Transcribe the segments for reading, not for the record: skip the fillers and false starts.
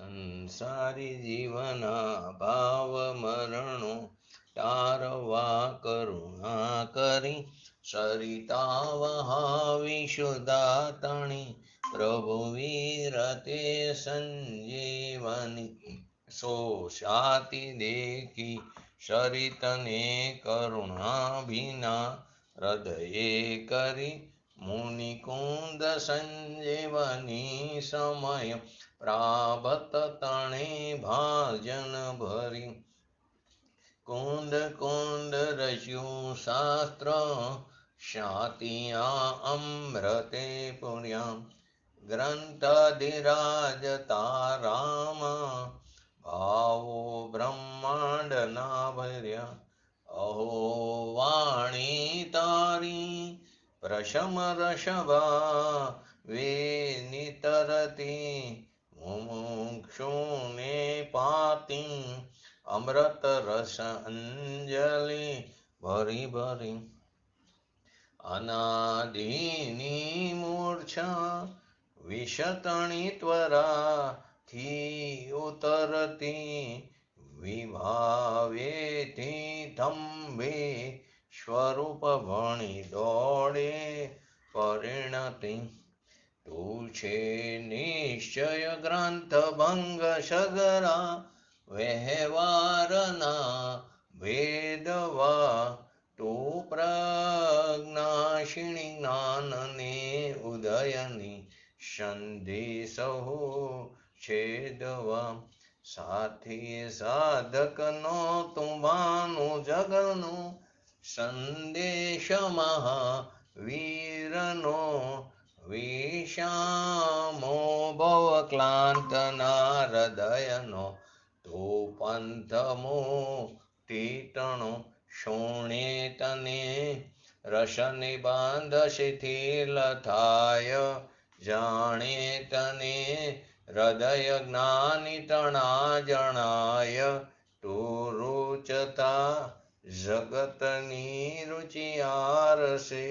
સંસારી જીવના ભાવ મરણો તારવા કરુણા કરી સરિતા વહાવી સુદાતણી પ્રભુ વીરતે સંજીવની સો શાતિ દેખી સરિતને કરુણા ભીના હૃદયે કરી મુનિકુંદ સંજીવની સમય પ્રાપ્ત તણે ભાજન ભરી કુંદ કુંદ રચ્યું શાસ્ત્ર શાતિયા અમૃતે પુર્યા ગ્રંથાધિરાજતા રામ ભાવો બ્રહ્માંડના ભર્યા અહો વાણી તારી પ્રશમ રસભા વેનિતરતી મુમુક્ષુને પાતી અમૃત રસ અંજલિ ભરી ભરી અનાદિની મૂર્છા વિશતણી ત્વરાથી ઉતરતી વિભાવેથી થંભે સ્વરૂપ ભણી દોડે પરિણતિ તું છે નિશ્ચય ગ્રંથ ભંગ સગરા વ્યવહારના ભેદવા તું પ્રજ્ઞાશિણી જ્ઞાનને ઉદયની સંધિ સહુ છેદવા સાથી સાધકનો તું ભાનુ જગનું સંદેશ મહાવીરનો વિષામો ભવ ક્લાંતના હૃદયનો તો પંથમો તીટણો શોણે તને રસ નિબાંધ શિથિલ થાય જાણે તને હૃદય જ્ઞાની તણા જણાય તું રૂચતા જગતની રુચિયારસે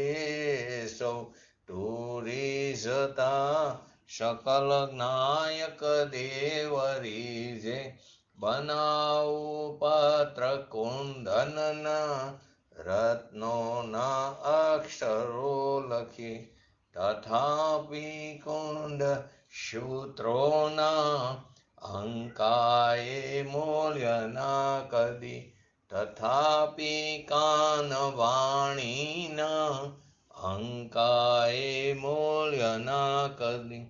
સૌ તું રીઝતા સકલ જ્ઞાયક દેવ રીઝે બનાવું પત્ર કુંદનના રત્નોના અક્ષરો લખી તથાપિ કુંડ સૂત્રોના અંકાએ મૂલ્યના કદી તથાપિ કાન વાણીના અંકાએ મૂલ્યના કદી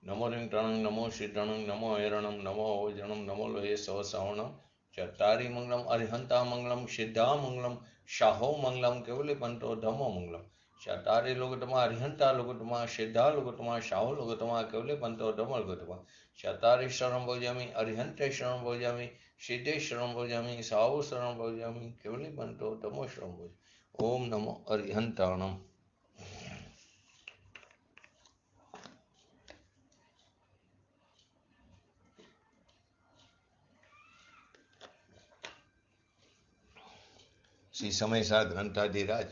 નમો રિંગટણં નમો શ્રીટણં નમો ઐરણં નમો ઓજણં નમો લોહે સવસવણં ચત્તારી મંગલમ અરિહંતા મંગલમ સિદ્ધા મંગલમ શાહો મંગલમ કેવલી પંતો ધમો મંગલમ ચત્તારી લોગટમાં અરિહંતા લોગટમાં સિદ્ધા લોગટમાં શાહો લોગટમાં કેવલી પંતો ધમો લોગટમાં ચત્તારી શરણ ભોજામી અરિહંતે શરણ ભોજામી સિદ્ધે શરણ ભોજામી શાહો શરણ ભોજામી કેવલી પંતો ધમો શરણ ભોજ ઓમ નમો અરિહંતાણમ. શ્રી સમયસાર ગ્રંથાધિરાજ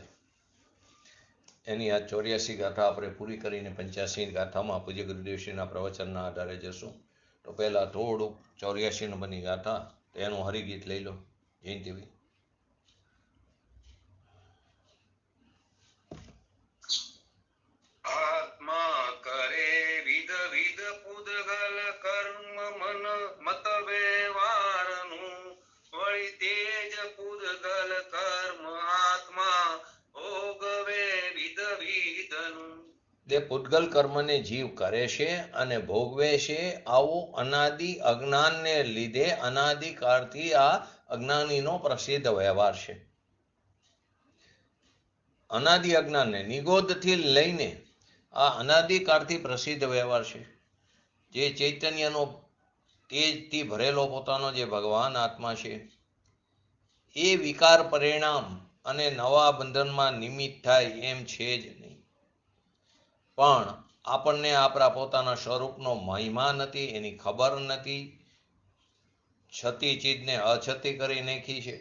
એની આ 84 ગાથા આપણે પૂરી કરીને 85 ગાથામાં પૂજ્ય ગુરુદેવશ્રીના પ્રવચનના આધારે જશું. તો પહેલા થોડુંક 84 નંબરની ગાથા એનું હરિગીત લઈ લો. જયંતિભાઈ. આત્મા કરે વિધ વિધ પૂદગલ કર્મ મન મત વ્યવહારનું વળી તેજ પૂદગલ કર્મ આત્મા ભોગવે વિધ વિધનું. તે પૂદગલ કર્મને જીવ કરે છે અને ભોગવે છે આવો અનાદિ અજ્ઞાનને લીધે અનાદિકાળથી આ અજ્ઞાનીનો પ્રસિદ્ધ વ્યવહાર છે. અનાદિ અજ્ઞાનને નિગોદથી લઈને આ અનાદિકાળથી પ્રસિદ્ધ વ્યવહાર છે. જે ચૈતન્યનો તેજથી ભરેલો પોતાનો જે ભગવાન આત્મા છે એ વિકાર પરિણામ અને નવા બંધનમાં નિમિત્ત થાય એમ છે જ નહીં. પણ આપણને આપણા પોતાના સ્વરૂપનો મહિમા નથી, એની ખબર નથી. છતી ચીજને અછતી કરી નાખી છે.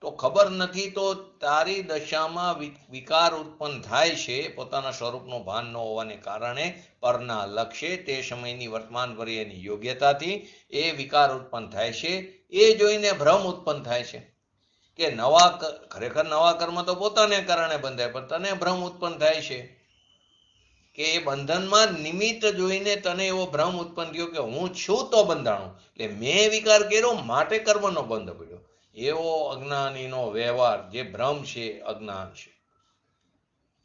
તો ખબર નથી તો તારી દશામાં વિકાર ઉત્પન્ન થાય છે પોતાના સ્વરૂપનું ભાન ન હોવાને કારણે પરના લક્ષ્ય તે સમયની વર્તમાન પર્યાયની યોગ્યતાથી એ વિકાર ઉત્પન્ન થાય છે. એ જોઈને ભ્રમ ઉત્પન્ન થાય છે કે ખરેખર નવા કર્મ તો પોતાને કારણે બંધાય, પણ તને ભ્રમ ઉત્પન્ન થાય છે કે એ બંધનમાં નિમિત્ત જોઈને તને એવો ભ્રમ ઉત્પન્ન થયો કે હું છું તો બંધાણું, એટલે મેં વિકાર કર્યો માટે કર્મનો બંધ પડ્યો. એવો અજ્ઞાનીનો વ્યવહાર, જે ભ્રમ છે, અજ્ઞાન છે.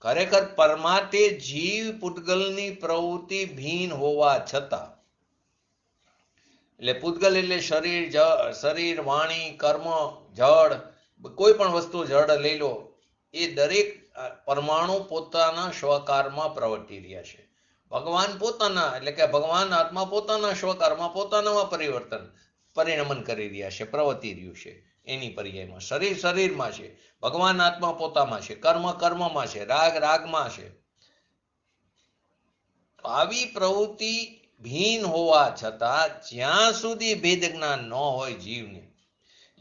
ખરેખર પરમાર્થે જીવ પૂતગલની પ્રવૃત્તિ ભીન હોવા છતાં, એટલે પૂતગલ એટલે શરીર, વાણી, કર્મ, જળ, કોઈ પણ વસ્તુ જળ લઈ લો, એ દરેક પરમાણુ પોતાના સ્વકારમાં પ્રવર્તી રહ્યા છે. ભગવાન પોતાના, એટલે કે ભગવાન આત્મા પોતાના સ્વકારમાં પોતાનામાં પરિણમન કરી રહ્યા છે, પ્રવર્તી રહ્યું છે. એની પર્યાયમાં શરીર શરીરમાં છે, ભગવાન આત્મા પોતામાં છે, કર્મ કર્મમાં છે, રાગ રાગમાં છે. આવી પ્રવૃત્તિ ભીન હોવા છતાં જ્યાં સુધી ભેદ જ્ઞાન ન હોય જીવને,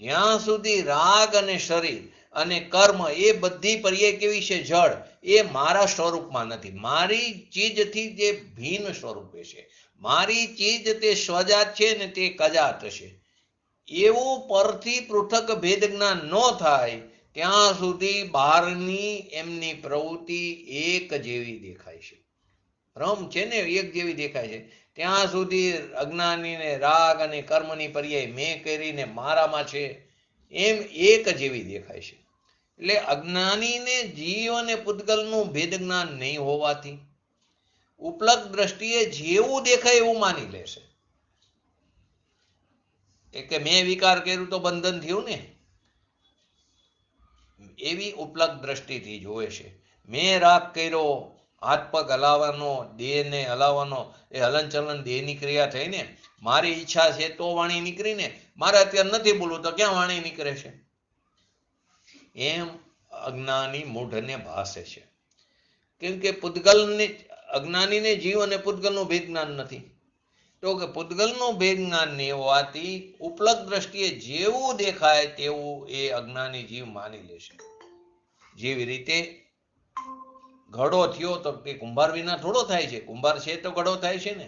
જ્યાં સુધી રાગ અને શરીર અને કર્મ એ બધી પર્યાય કેવી છે? જળ. એ મારા સ્વરૂપમાં નથી, મારી ચીજથી જે ભીન સ્વરૂપે છે, મારી ચીજ તે સ્વજાત છે ને તે કજાત છે. એવું પરથી પૃથક ભેદ જ્ઞાન ન થાય ત્યાં સુધી બહારની એમની પ્રવૃત્તિ એક જેવી દેખાય છે. ભ્રમ છે ને, એક જેવી દેખાય છે. ત્યાં સુધી અજ્ઞાનીને રાગ અને કર્મની પર્યાય મેં કરીને મારામાં છે એમ એક જેવી દેખાય છે. એટલે અજ્ઞાનીને જીવ અને પૂતગલનું ભેદ જ્ઞાન નહીં હોવાથી ઉપલક દ્રષ્ટિએ જેવું દેખાય એવું માની લેશે. કે મેં વિકાર કર્યું તો બંધન થયું ને, એવી ઉપલક દ્રષ્ટિથી જોવે છે. મેં રાગ કર્યો, હાથ પગ હલાવવાનો, દેહને હલાવવાનો, એ હલનચલન દેહની ક્રિયા થઈ ને, મારી ઈચ્છા છે તો વાણી નીકળી ને, મારે અત્યારે નથી બોલવું તો ક્યાં વાણી નીકળે છે? એમ અજ્ઞાની મૂઢને ભાસે છે. કેમ કે પૂતગલને, અજ્ઞાનીને જીવ અને પૂતગલનું ભેદ જ્ઞાન નથી. તો કે પૂતગલનું ભેદ જ્ઞાન નહીં હોવાથી ઉપલક દ્રષ્ટિએ જેવું દેખાય તેવું એ અજ્ઞાની જીવ માની લેશે. જેવી રીતે ઘડો થયો તો તે કુંભાર વિના થોડો થાય છે. કુંભાર છે તો ઘડો થાય છે ને,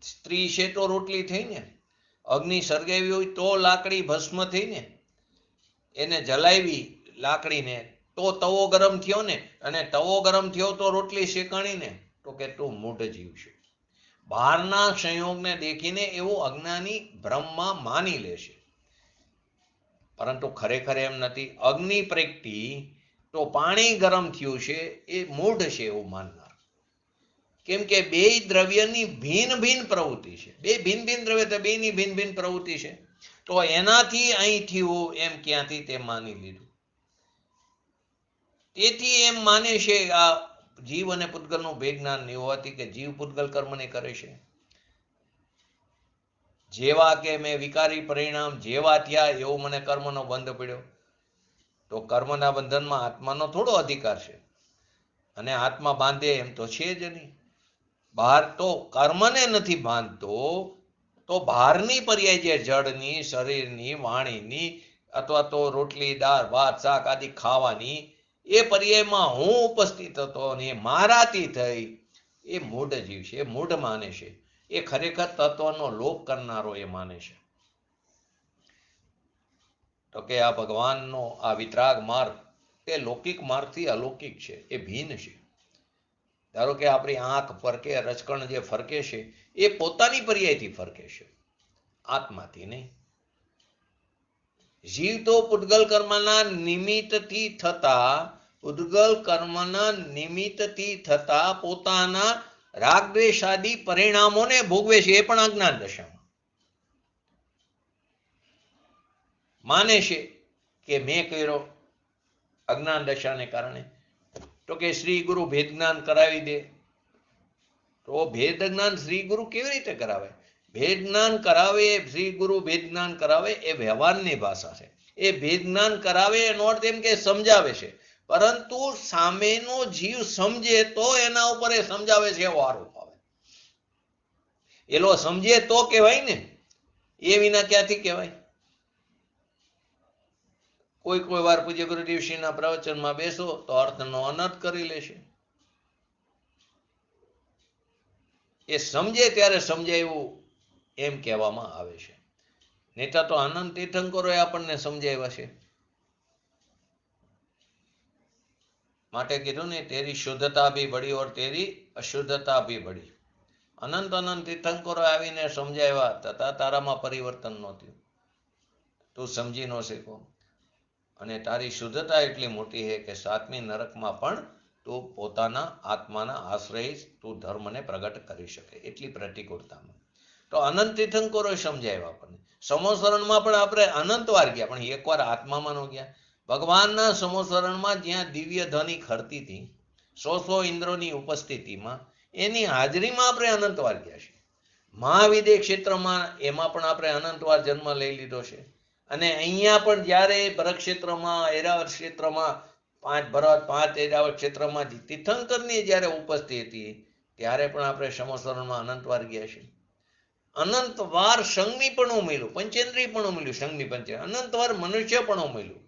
સ્ત્રી છે તો રોટલી થઈ ને, અગ્નિ સળગાવી હોય તો લાકડી ભસ્મ થઈ ને, એને જલાવી લાકડીને તો તવો ગરમ થયો ને, અને તવો ગરમ થયો તો રોટલી શેકાણી ને. તો કે તું મૂઢ જીવ છે. બહારના સંયોગને દેખીને એવું અજ્ઞાની ભ્રમમાં માની લેશે, પરંતુ ખરેખર એમ નથી. અગ્નિ પ્રગટી તો પાણી ગરમ થયું છે એ મૂઢ છે એવું માનનાર. કેમ કે બે દ્રવ્યની ભિન્ન ભિન્ન પ્રવૃત્તિ છે, બે ભિન્ન ભિન્ન દ્રવ્ય, તો બેની ભિન્ન ભિન્ન પ્રવૃત્તિ છે. તો એનાથી અહીં થયું એમ ક્યાંથી તે માની લીધું. તેથી એમ માને છે આ જીવ અને પૂતગલનું ભેદ જ્ઞાન નહીં હોવાથી કે જીવ પૂતગલ કર્મને કરે છે. જેવા કે મેં વિકારી પરિણામ જેવા થયા એવું મને કર્મનો બંધ પડ્યો. તો કર્મના બંધનમાં આત્માનો થોડો અધિકાર છે, અને આત્મા બાંધે એમ તો છે જ નહીં. બહાર તો કર્મને નથી બાંધતો, તો બહારની પર્યાય જે જળની, શરીરની, વાણીની, અથવા તો રોટલી, દાળ, ભાત, શાક આદિ ખાવાની, એ પર્યાયમાં હું ઉપસ્થિત હતો અને મારાથી થઈ, એ મૂઢ જીવ છે, એ મૂઢ માને છે. એ ખરેખર તત્વનો લોપ કરનારો એ માને છે. તો કે આ ભગવાનનો આ વિતરાગ માર્ગ એ લૌકિક માર્ગથી અલૌકિક છે, એ ભિન્ન છે. ધારો કે આપણી આંખ ફરકે, રચકણ જે ફરકે છે એ પોતાની પર્યાયથી ફરકે છે, આત્માથી નહીં. જીવ તો પૂતગલ કર્મના નિમિત્તથી થતા પોતાના રાગ દ્વેષ આદિ પરિણામોને ભોગવે છે, એ પણ અજ્ઞાન દશામાં માને છે કે મેં કર્યો અજ્ઞાન દશાને કારણે. તો કે શ્રી ગુરુ ભેદ જ્ઞાન કરાવી દે. તો ભેદ જ્ઞાન શ્રી ગુરુ કેવી રીતે કરાવે? ભેદ જ્ઞાન કરાવે, શ્રી ગુરુ ભેદ જ્ઞાન કરાવે એ વ્યવહારની ભાષા છે. એ ભેદ જ્ઞાન કરાવે એનો અર્થ એમ કે સમજાવે છે, પરંતુ સામેનો જીવ સમજે તો એના ઉપર એ સમજાવે છે એવો આરોપ આવે. એલો સમજે તો કહેવાય ને, એ વિના ક્યાંથી કહેવાય? કોઈ વાર પૂજ્ય ગુરુદેવશ્રીના પ્રવચનમાં બેસો તો અર્થનો અનર્થ કરી લેશે. એ સમજે ત્યારે સમજાયું એમ કહેવામાં આવે છે. નેતા તો આનંદ તીર્થંકરોએ આપણને સમજાવ્યા છે. માટે કીધું ને, તેરી શુદ્ધતા ભી બળી ઓર તેરી અશુદ્ધતા ભી બળી. અનંત તીર્થંકરો આવીને સમજાવ્યા તથા તારામાં પરિવર્તન ન થયું. તું સમજી ન શકો અને તારી શુદ્ધતા એટલી મોટી છે કે સાતમી નરકમાં પણ તું પોતાના આત્માના આશ્રય તું ધર્મને પ્રગટ કરી શકે એટલી પ્રતિકૂળતામાં. તો અનંત તીર્થંકરોએ સમજાવ્યા આપણને. સમોસરણમાં પણ આપણે અનંત વાર ગયા, પણ એકવાર આત્મામાં ન ગયા. ભગવાનના સમોસરણમાં જ્યાં દિવ્ય ધ્વનિ ખરતી હતી, 100 ઇન્દ્રોની ઉપસ્થિતિમાં, એની હાજરીમાં આપણે અનંત વાર ગયા છે. મહાવિદ્ય ક્ષેત્રમાં એમાં પણ આપણે અનંત વાર જન્મ લઈ લીધો છે. અને અહીંયા પણ જ્યારે ભરત ક્ષેત્રમાં, ઐરાવત ક્ષેત્રમાં, 5 ભરત 5 ઐરાવત ક્ષેત્રમાં તીર્થંકરની જ્યારે ઉપસ્થિતિ હતી ત્યારે પણ આપણે સમોસરણમાં અનંત વાર ગયા છે. અનંત વાર સંગની પણ ઉમેર્યું, પંચેન્દ્રિય પણ ઉમેર્યું, સંગની પંચે અનંત વાર મનુષ્ય પણ ઉમેર્યું.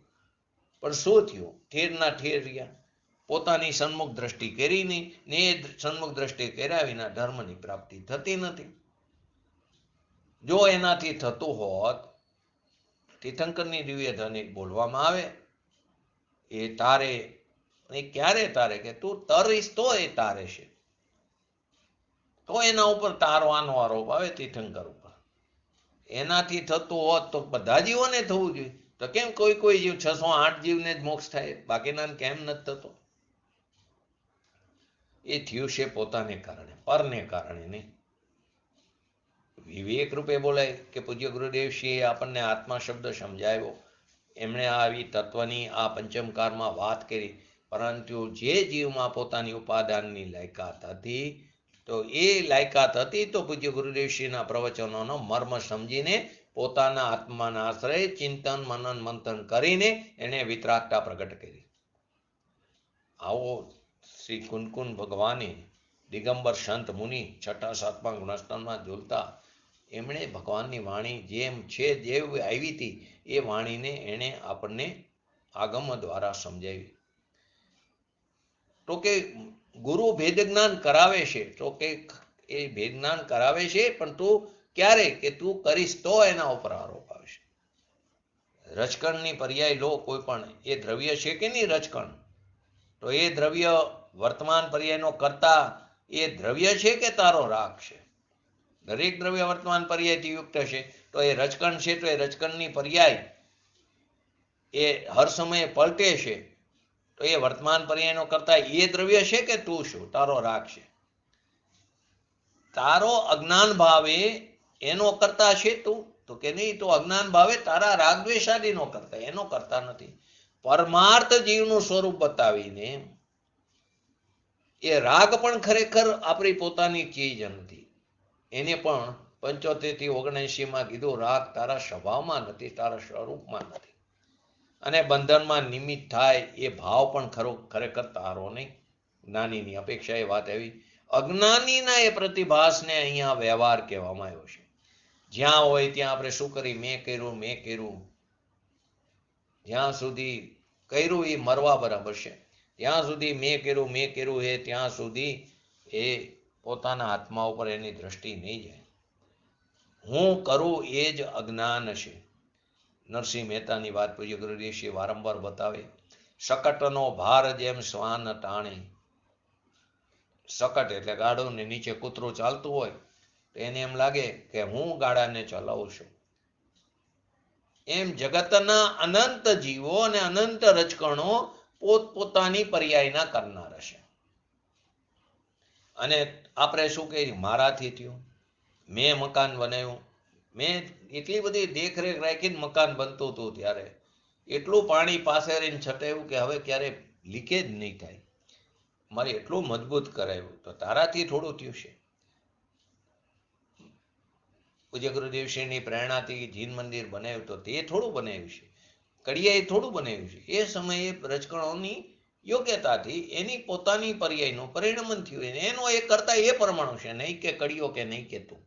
પણ શું થયું? ઠેરના ઠેર રહ્યા. પોતાની સન્મુખ દ્રષ્ટિ કરીને ને એ સન્મુખ દ્રષ્ટિ કર્યા વિના ધર્મની પ્રાપ્તિ થતી નથી. જો એનાથી થતું હોત, તીર્થંકરની દિવ્ય ધ્વનિ બોલવામાં આવે, એ તારે, એ ક્યારે તારે કે તું તરીશ તો એ તારે છે, તો એના ઉપર તારવાનો આરોપ આવે તીર્થંકર ઉપર. એનાથી થતું હોત તો બધા જીવોને થવું જોઈએ. તો કેમ કોઈ જીવ 608 જીવને જ મોક્ષ થાય, બાકીના કેમ નથી થતો? એ થયું છે પોતાને કારણે, પરને કારણે નહીં. વિવેક રૂપે બોલાય કે પૂજ્ય ગુરુદેવશ્રીએ આપણને આત્મા શબ્દ સમજાવ્યો, એમણે આવી તત્વની આ પંચમકારમાં વાત કરી. પરંતુ જે જીવમાં પોતાની ઉપાદાનની લાયકાત હતી, તો એ લાયકાત હતી તો પૂજ્ય ગુરુદેવશ્રીના પ્રવચનોનો મર્મ સમજીને પોતાના આત્માના આશ્રય ચિંતન મનન મંથન કરીને એને વિતરાગતા પ્રગટ કરી. આવો શ્રી કુનકુન ભગવાને દિગંબર સંત મુનિ 6ઠા 7મા ગુણસ્તંભમાં ઝૂલતા એમણે ભગવાનની વાણી જેમ છે જેવી આવી હતી એ વાણીને એણે આપણને આગમ દ્વારા સમજાવી. તો કે ગુરુ ભેદ જ્ઞાન કરાવે છે, તો કે એ ભેદ જ્ઞાન કરાવે છે, પણ તું ક્યારે કે તું કરીશ તો એના ઉપર આરોપ આવશે. રજકણની પર્યાય લો કોઈ પણ, એ દ્રવ્ય છે કે નહીં રજકણ, તો એ દ્રવ્ય વર્તમાન પર્યાયનો કરતા એ દ્રવ્ય છે કે તારો રાગ છે? દરેક દ્રવ્ય વર્તમાન પર્યાયથી યુક્ત છે. તો એ રજકણ છે, તો એ રજકણની પર્યાય એ હર સમયે પલટે છે, તો એ વર્તમાન પર્યાયનો કરતા એ દ્રવ્ય છે કે તું શું? તારો રાગ છે. તારો અજ્ઞાન ભાવે એનો કરતા છે તું? તો કે નહીં, તો અજ્ઞાન ભાવે તારા રાગ દ્વેષાદિનો કરતા, એનો કરતા નથી. પરમાર્થ જીવનું સ્વરૂપ બતાવીને એ રાગ પણ ખરેખર આપણી પોતાની ચીજ નથી. એને પણ 75 થી 79 કીધું, રાગ તારા સ્વભાવમાં નથી, તારા સ્વરૂપમાં નથી. અને બંધનમાં નિમિત્ત થાય એ ભાવ પણ ખરેખર તારો નહીં. જ્ઞાનીની અપેક્ષા એ વાત આવી. અજ્ઞાનીના એ પ્રતિભાસને અહીંયા વ્યવહાર કહેવામાં આવ્યો છે. જ્યાં હોય ત્યાં આપણે શું કરી, મેં કર્યું. જ્યાં સુધી કર્યું એ મરવા બરાબર છે. ત્યાં સુધી મેં કર્યું એ ત્યાં સુધી એ પોતાના આત્મા ઉપર એની દ્રષ્ટિ નહીં જાય. હું કરું એ જ અજ્ઞાન છે. નરસિંહ મહેતાની વાત પૂજ્ય ગુરુદેવશ્રી વારંવાર બતાવે. શકટનો ભાર જેમ શ્વાન ટાણે. શકટ એટલે ગાડું ને નીચે કૂતરું ચાલતું હોય તો એને એમ લાગે કે હું ગાડાને ચલાવું છું. એમ જગતના અનંત જીવો અને અનંત રજકણો પોતપોતાની પર્યાયના કરનાર હશે. અને આપણે શું કહીએ, મારાથી થયું, મેં મકાન બનાવ્યું, મેં એટલી બધી દેખરેખ રાખીને મકાન બનતું હતું, ત્યારે એટલું પાણી પાસે રહીને છટાયું કે હવે ક્યારે લીકેજ નહીં થાય, મારે એટલું મજબૂત કરાવ્યું. તો તારાથી થોડું થયું છે. પૂજ્ય ગુરુદેવશ્રીની પ્રેરણાથી જીન મંદિર બનાવ્યું, તો તે થોડું બનાવ્યું છે. કડિયાએ થોડું બનાવ્યું છે. એ સમયે રજકણોની યોગ્યતાથી એની પોતાની પર્યાયનું પરિણમન થયું. એનો એ કરતા એ પરમાણુ છે, નહીં કે કડિયો કે નહીં કે તું.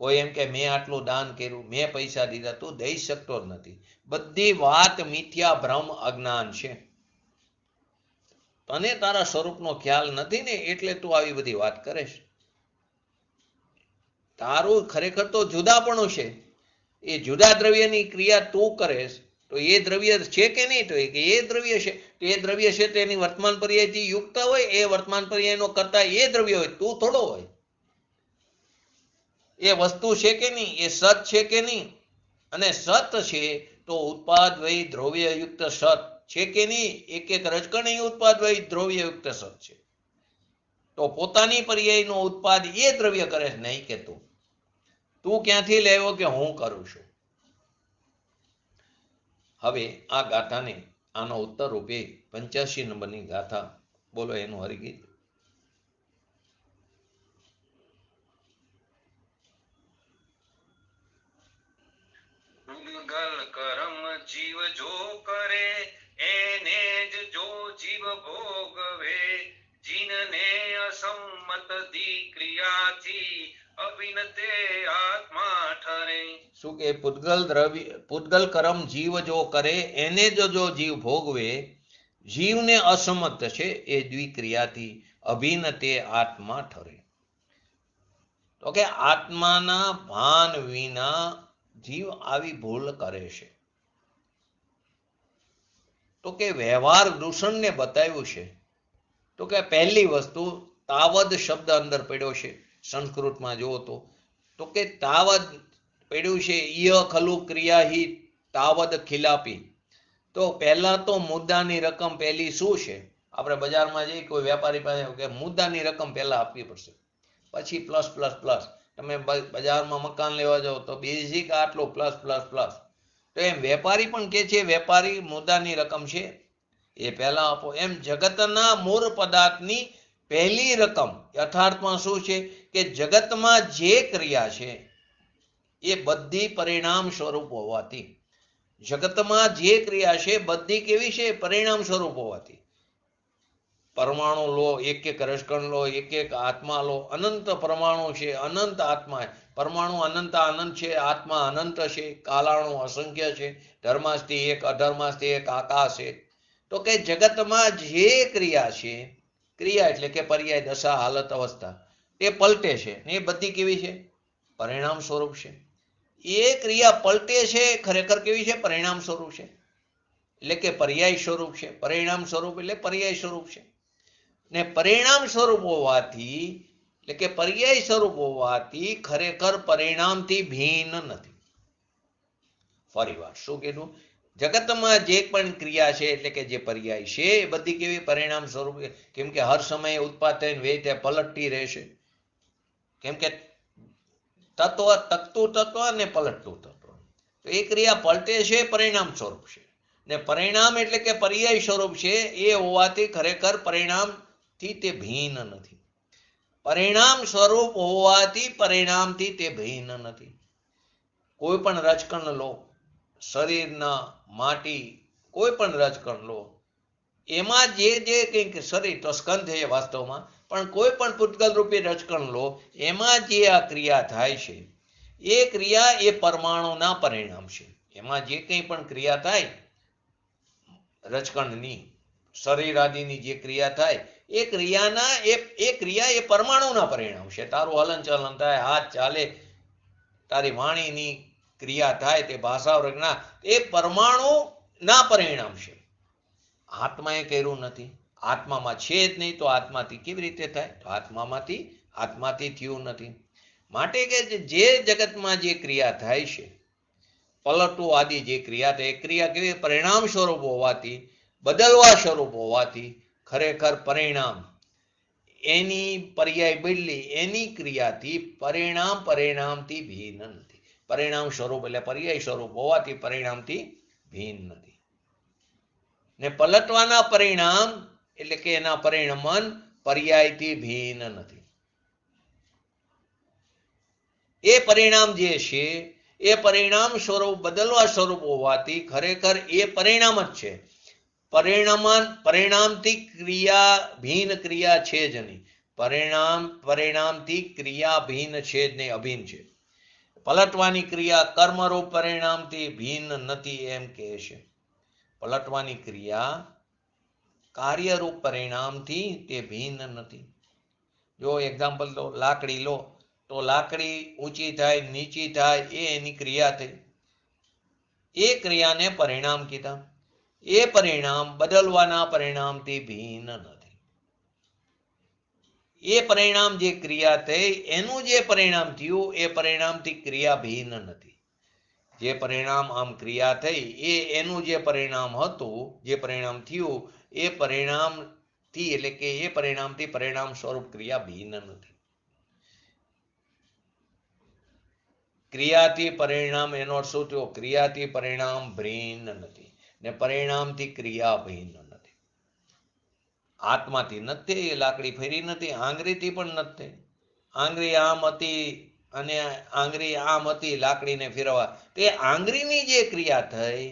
કોઈ એમ કે મેં આટલું દાન કર્યું, મેં પૈસા દીધા, તું દઈ શકતો જ નથી. બધી વાત મિથ્યા, ભ્રમ, અજ્ઞાન છે. તને તારા સ્વરૂપનો ખ્યાલ નથી ને એટલે તું આવી બધી વાત કરે છે. તારું ખરેખર તો જુદાપણું છે. એ જુદા દ્રવ્યની ક્રિયા તું કરેશ તો એ દ્રવ્ય છે કે નહીં? તો એ દ્રવ્ય છે. એ દ્રવ્ય છે તો એની વર્તમાન પર્યાયથી યુક્ત હોય, એ વર્તમાન પર્યાયનો કરતા એ દ્રવ્ય હોય, તું થોડો હોય. એ વસ્તુ છે કે નહીં? એ સત છે કે નહીં? અને સત છે તો ઉત્પાદ વય દ્રવ્યયુક્ત સત છે કે નહીં? એક એક રજકણ ઉત્પાદ વય દ્રવ્યયુક્ત સત છે. તો પોતાની પર્યાયનો ઉત્પાદ એ દ્રવ્ય કરે છે, નહીં કે તું ક્યાંથી લેવો કે હું કરું છું. હવે આ ગાથાને આનો ઉત્તર રૂપે 85 નંબરની ગાથા બોલો એનું હરિગીત. પૂદગલ કર્મ જીવ જો કરે એને જ જો જીવ ભોગવે, જીનને અસંમત દી ક્રિયાથી અભિનતે આત્મા ઠરે. શું કે પૂદગલ કર્મ જીવ જો કરે એને જો જીવ ભોગવે, જીવને અસમત છે એ દ્વિક્રિયાથી અભિનતે આત્મા ઠરે. તો કે આત્માના ભાન વિના જીવ આવી ભૂલ કરે છે. તો કે વ્યવહાર દૂષણને બતાવ્યું છે. તો કે પહેલી વસ્તુ તાવદ શબ્દ અંદર પડ્યો છે સંસ્કૃતમાં જુઓ તો કે તાવદ પડ્યું છે. ય ખલુ ક્રિયાહી તાવદ ખિલાપી. તો પહેલા તો મુદ્દાની રકમ પહેલી શું છે? આપણે બજારમાં જઈ કોઈ વેપારી પાસે કે મુદ્દાની રકમ પહેલા આપવી પડશે, પછી પ્લસ પ્લસ પ્લસ. તમે બજારમાં મકાન લેવા જાઓ તો બેઝિક આટલું પ્લસ પ્લસ પ્લસ. તો એમ વેપારી પણ કે છે વેપારી મુદ્દાની રકમ છે એ પહેલા આપો. એમ જગતના મૂળ પદાર્થની પહેલી રકમ યથાર્થમાં શું છે કે જગતમાં જે ક્રિયા છે એ બધી પરિણામ સ્વરૂપ હોવાથી, જગતમાં જે ક્રિયા છે બધી કેવી છે? પરિણામ સ્વરૂપ હોવાથી. પરમાણુ લો, એક એક રસકણ લો, એક એક આત્મા લો, અનંત પરમાણુ છે, અનંત આત્મા. પરમાણુ અનંત અનંત છે, આત્મા અનંત છે, કાલાણુ અસંખ્ય છે, ધર્માસ્થી એક, અધર્માસ્થી એક, આકાશ એક. તો કે જગતમાં જે ક્રિયા છે, ક્રિયા એટલે કે પર્યાય, દશા, હાલત, અવસ્થા, એ પલટે છે ને એ બધી કેવી છે? પરિણામ સ્વરૂપ છે. એ ક્રિયા પલટે છે ખરેખર કેવી છે? પરિણામ સ્વરૂપ છે, એટલે કે પર્યાય સ્વરૂપ છે. પરિણામ સ્વરૂપ એટલે પર્યાય સ્વરૂપ છે. ને પરિણામ સ્વરૂપ હોવાથી એટલે કે પર્યાય સ્વરૂપ હોવાથી ખરેખર પરિણામથી ભિન્ન નથી. ફરી વાર શું કીધું? જગતમાં જે પણ ક્રિયા છે એટલે કે જે પર્યાય છે એ બધી કેવી? પરિણામ સ્વરૂપ. કેમ કે હર સમયે ઉત્પાદ થઈને વેચે પલટતી રહેશે. કેમ કે તત્વ તકતું તત્વ અને પલટતું તત્વ, તો એ ક્રિયા પલટે છે, પરિણામ સ્વરૂપ છે. ને પરિણામ એટલે કે પર્યાય સ્વરૂપ છે એ હોવાથી ખરેખર પરિણામથી તે ભિન્ન નથી. પરિણામ સ્વરૂપ હોવાથી પરિણામથી તે ભિન્ન નથી. કોઈ પણ રજકણ લો, શરીરના માટી, કોઈ પણ રજકણ લો, એમાં જે કંઈક શરીર તો સ્કંધ છે વાસ્તવમાં, પણ કોઈ પણ પૂતગલ રૂપી રજકણ લો, એમાં જે આ ક્રિયા થાય છે એ ક્રિયા એ પરમાણુના પરિણામ છે. એમાં જે કંઈ પણ ક્રિયા થાય રજકણની, શરીર આદિની જે ક્રિયા થાય એ ક્રિયાના એ ક્રિયા એ પરમાણુના પરિણામ છે. તારું હલન ચલન થાય, હાથ ચાલે, તારી વાણીની ક્રિયા થાય, તે ભાષા વર્ગના, એ પરમાણુના પરિણામ છે. આત્માએ કર્યું નથી, આત્મામાં છે જ નહીં, તો આત્માથી કેવી રીતે થાય? તો આત્માથી થયું નથી. માટે કે જે જગતમાં જે ક્રિયા થાય છે, પલટવું આદિ જે ક્રિયા થાય, એ ક્રિયા કેવી? પરિણામ સ્વરૂપ હોવાથી, બદલવા સ્વરૂપ હોવાથી ખરેખર પરિણામ એની પર્યાય બદલી એની ક્રિયાથી પરિણામથી ભિન્ન નથી. પરિણામ સ્વરૂપ એટલે પર્યાય સ્વરૂપ હોવાથી પરિણામથી ભિન્ન નથી. ને પલટવાના પરિણામ એટલે કે એના પરિણમન પર્યાયથી ભિન્ન નથી. એ પરિણામ જે છે એ પરિણામ સ્વરૂપ બદલવા સ્વરૂપ હોવાથી ખરેખર એ પરિણામ જ છે. પરિણામથી ક્રિયા ભિન્ન ક્રિયા છે જ નહીં. પરિણામથી ક્રિયા ભિન્ન છે જ નહીં, અભિન્ન છે. પલટવાની ક્રિયા કર્મરૂપ પરિણામથી ભિન્ન નથી એમ કહે છે. પલટવાની ક્રિયા કાર્યરૂપ પરિણામથી તે ભિન્ન નથી. જો એક્ઝામ્પલ લો, લાકડી લો તો લાકડી ઊંચી થાય નીચી થાય એ એની ક્રિયા થઈ. એ ક્રિયાને પરિણામ કીધા. એ પરિણામ બદલવાના પરિણામથી ભિન્ન નથી. એ પરિણામ જે ક્રિયા થઈ એનું જે પરિણામ થયું એ પરિણામથી ક્રિયા ભિન્ન નથી. જે પરિણામ આમ ક્રિયા થઈ એ એનું જે પરિણામ હતું, જે પરિણામ થયું એ પરિણામથી એટલે કે એ પરિણામથી પરિણામ સ્વરૂપ ક્રિયા ભિન્ન નથી. ક્રિયાથી પરિણામ એનો શું થયો? ક્રિયાથી પરિણામ ભિન્ન નથી ને પરિણામથી ક્રિયા ભિન્ન નથી. હાથમાંથી નથી, લાકડી ફેરી નથી, આંગળીથી પણ નથી. આંગળી આમ હતી અને આંગળી આમ હતી લાકડીને ફેરવા, તે આંગળીની જે ક્રિયા થઈ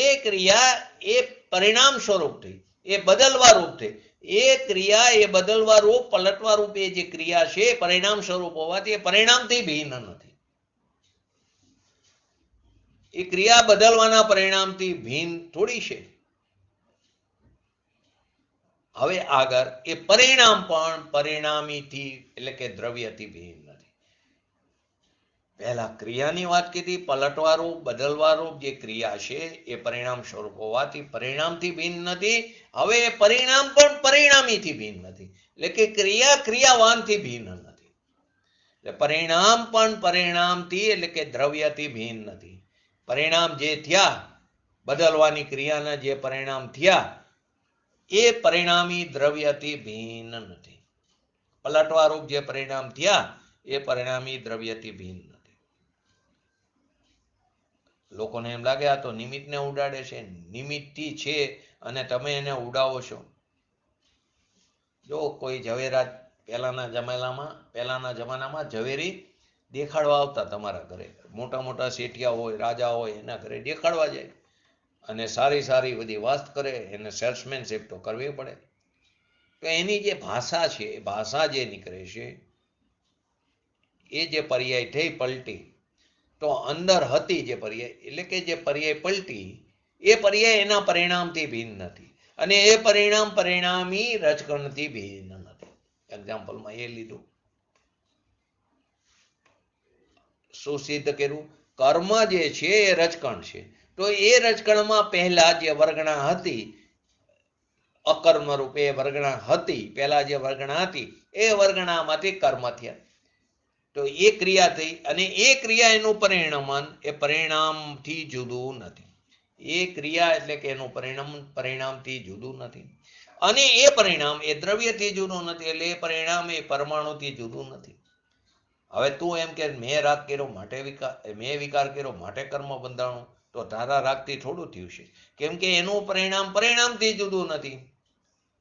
એ ક્રિયા એ પરિણામ સ્વરૂપ થઈ, એ બદલવા રૂપ થઈ. એ ક્રિયા એ બદલવા રૂપ પલટવા રૂપ એ જે ક્રિયા છે પરિણામ સ્વરૂપ હોવાથી એ પરિણામથી ભિન્ન નથી. એ ક્રિયા બદલવાના પરિણામથી ભિન્ન થોડી છે. હવે આગળ એ પરિણામ પણ પરિણામીથી એટલે કે દ્રવ્યથી ભિન્ન નથી. પહેલા ક્રિયાની વાત કીધી, પલટવારૂપ બદલવારૂપ જે ક્રિયા છે એ પરિણામ સ્વરૂપ હોવાથી પરિણામથી ભિન્ન નથી. હવે એ પરિણામ પણ પરિણામીથી ભિન્ન નથી, એટલે કે ક્રિયા ક્રિયાવાનથી ભિન્ન નથી. એટલે પરિણામ પણ પરિણામથી એટલે કે દ્રવ્યથી ભિન્ન નથી. પરિણામ જે થયા, બદલવાની ક્રિયાના જે પરિણામ થયા એ પરિણામી દ્રવ્યથી ભિન્ન નથી. પલટવારૂપ જે પરિણામ થયા એ પરિણામી દ્રવ્યથી ભિન્ન નથી. લોકોને એમ લાગે આ તો નિમિત્તને ઉડાડે છે, નિમિત્તથી છે અને તમે એને ઉડાવો છો. જો કોઈ ઝવેરાત પહેલાના જમાનામાં ઝવેરી દેખાડવા આવતા તમારા ઘરે, મોટા મોટા શેઠિયા હોય, રાજા હોય, એના ઘરે દેખાડવા જાય અને સારી સારી બધી વાત કરે. એને સેલ્સમેનશીપ તો કરવી પડે. તો એની જે ભાષા છે એ ભાષા જે નીકળે છે એ જે પર્યાય થઈ પલટી, તો અંદર હતી જે પર્યાય એટલે કે જે પર્યાય પલટી એ પર્યાય એના પરિણામથી ભિન્ન નથી અને એ પરિણામ પરિણામી રજકણથી ભિન્ન નથી. એક્ઝામ્પલમાં એ લીધું. શું સિદ્ધ કર્યું? કર્મ જે છે એ રજકણ છે, તો એ રજકણમાં પહેલા જે વર્ગણા હતી, અકર્મ રૂપે વર્ગણા હતી, પહેલા જે વર્ગણા હતી એ વર્ગણામાંથી કર્મ થયા. તો એ ક્રિયા થઈ અને એ ક્રિયા એનું પરિણામન એ પરિણામથી જુદું નથી. એ ક્રિયા એટલે કે એનું પરિણામ પરિણામથી જુદું નથી અને એ પરિણામ એ દ્રવ્યથી જુદું નથી. એટલે એ પરિણામ એ પરમાણુથી જુદું નથી. હવે તું એમ કે મેં રાગ કર્યો માટે મેં વિકાર કર્યો માટે કર્મ બંધાણું, તો તારા રાગથી થોડું થયું છે, કેમ કે એનું પરિણામ પરિણામથી જુદું નથી.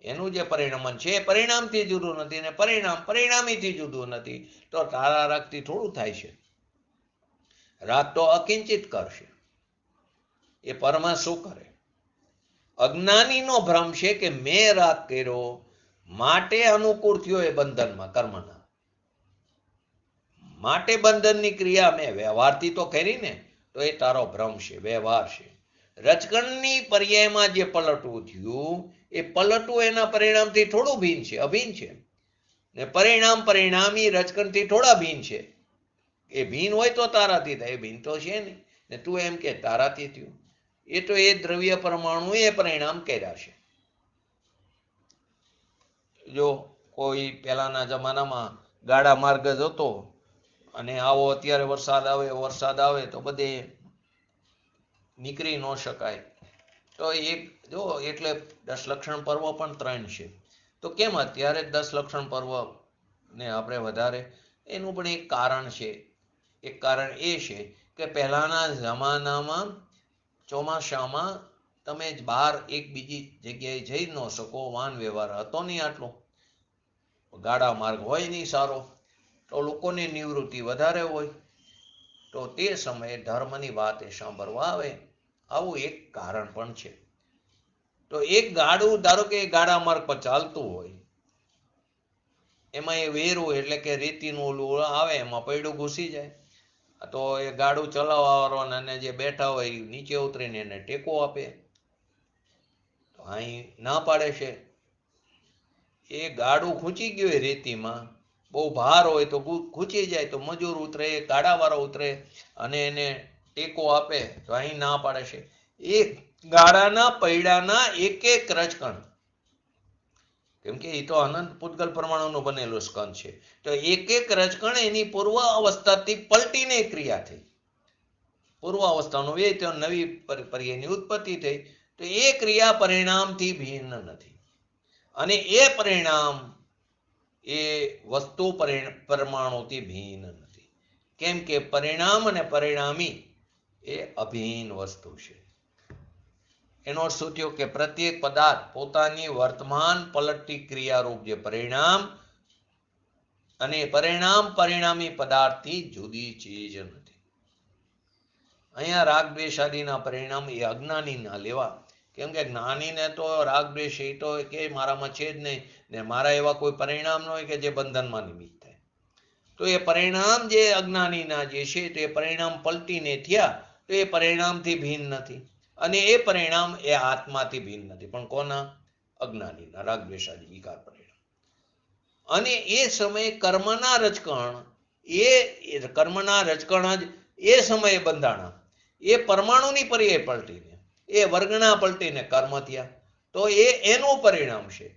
એનું જે પરિણામન છે એ પરિણામથી જુદું નથી અને પરિણામ પરિણામીથી જુદું નથી. તો તારા રાગથી થોડું થાય છે. રાગ તો અકિંચિત કરશે. એ પરમા શું કરે? અજ્ઞાનીનો ભ્રમ છે કે મેં રાગ કર્યો માટે અનુકૂળ થયો એ બંધનમાં, કર્મના માટે બંધનની ક્રિયા મેં વ્યવહારથી તો કરી ને, તો એ તારો ભ્રમ છે, વ્યવહાર છે. રજકણની પર્યાયમાં જે પલટવું થયું એ પલટવું એના પરિણામથી થોડું ભિન્ન છે, અભિન્ન છે. ને પરિણામ પરિણામી રજકણથી થોડા ભિન્ન છે. એ ભિન્ન હોય તો તારાથી થાય, એ ભિન્ન તો છે નહીં. ને તું એમ કે તારાથી થયું, એ તો એ દ્રવ્ય પરમાણુ એ પરિણામ કર્યા છે. જો કોઈ પહેલાના જમાનામાં ગાડા માર્ગ જતો અને આવો અત્યારે વરસાદ આવે તો બધે નીકળી ન શકાય, તો એક જો એટલે 10 લક્ષણ પર્વ પણ 3 છે. તો કેમ અત્યારે 10 લક્ષણ પર્વ ને આપણે વધારે? એનું પણ એક કારણ છે. એક કારણ એ છે કે પહેલાના જમાનામાં ચોમાસામાં તમે બહાર એક બીજી જગ્યાએ જઈ ન શકો, વાહન વ્યવહાર હતો નહીં, આટલો ગાડા માર્ગ હોય નહીં સારો, તો લોકોની નિવૃત્તિ વધારે હોય, તો તે સમયે ધર્મની વાત એ સાંભળવા આવે. આવું એક કારણ પણ છે. તો એક ગાડું ધારો કે ગાડા માર્ગ પર ચાલતું હોય, એમાં એ વેરું એટલે કે રેતીનું ઓલું આવે, એમાં પૈડું ઘૂસી જાય આ તો એ ગાડું ચલાવવાવાળો અને જે બેઠા હોય એ નીચે ઉતરીને એને ટેકો આપે, તો અહીં ના પાડે છે. એ ગાડું ખૂંચી ગયું હોય રેતીમાં, બહુ ભાર હોય તો ખૂંચી જાય તો મજૂર ઉતરે, ગાડાવાળો ઉતરે અને એને ટેકો આપે, તો અહીં ના પાડે છે. એ ગાડાના પૈડાના એક એક રજકણ, કેમ કે એ તો અનંત પૂતગલ પરમાણુનું બનેલું સ્કંદ છે, તો એક એક રજકણ એની પૂર્વ અવસ્થાથી પલટીને ક્રિયા થઈ. પૂર્વ અવસ્થાનો વ્યય તો નવી પર્યાયની ઉત્પત્તિ થઈ, તો એ ક્રિયા પરિણામથી ભિન્ન નથી. અને એ પરિણામ એ વસ્તુ પરમાણુથી ભિન્ન નથી, કેમ કે પરિણામ અને પરિણામી એ અભિન્ન વસ્તુ છે. એનો અર્થ શું થયો કે પ્રત્યેક પદાર્થ પોતાની વર્તમાન પલટતી ક્રિયારૂપ જે પરિણામ અને પરિણામ પરિણામી પદાર્થથી જુદી ચીજ નથી. અહીંયા રાગ દ્વેષ આદિના પરિણામ એ અજ્ઞાનીના લેવા, કેમ કે જ્ઞાનીને તો રાગ દ્વેષ એ તો કે મારામાં છે જ નહીં, ને મારા એવા કોઈ પરિણામ ન હોય કે જે બંધનમાં નિમિત્ત થાય. તો એ પરિણામ જે અજ્ઞાનીના જે છે તે પરિણામ પલટીને થયા, તો એ પરિણામથી ભિન્ન નથી. અને એ પરિણામ એ આત્માથી ભિન્ન નથી, પણ કોના? અજ્ઞાનીના રાગ દ્વેષ આદિ વિકાર પરિણામ. અને એ સમયે કર્મના રજકણ, એ કર્મના રજકણ જ એ સમયે બંધાણા, એ પરમાણુની પર્યાય પલટીને, એ વર્ગના પલટીને કર્મ થયા, તો એ એનું પરિણામ છે.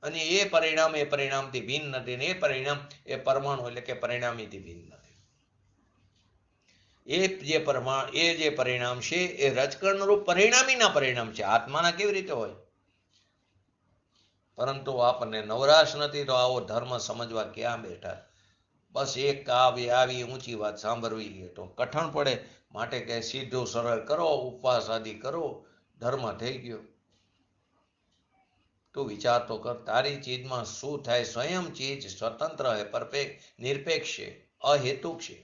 અને એ પરિણામથી ભિન્ન નથી, ને એ પરિણામ એ પરમાણુ એટલે કે પરિણામીથી ભિન્ન નથી. એ જે પરિણામ છે એ રજકણ રૂપ પરિણામીના પરિણામ છે, આત્માના કેવી રીતે હોય? પરંતુ આપણને નવરાશ નથી, તો આવો ધર્મ સમજવા ક્યાં બેઠા? બસ એક આવી ઊંચી વાત સાંભળવી તો કઠણ પડે, માટે કે સીધું સરળ કરો, ઉપવાસ આદિ કરો, ધર્મ થઈ ગયો. તું વિચાર તો કર, તારી ચીજમાં શું થાય? સ્વયં ચીજ સ્વતંત્ર હે, નિરપેક્ષ છે, અહેતુક છે,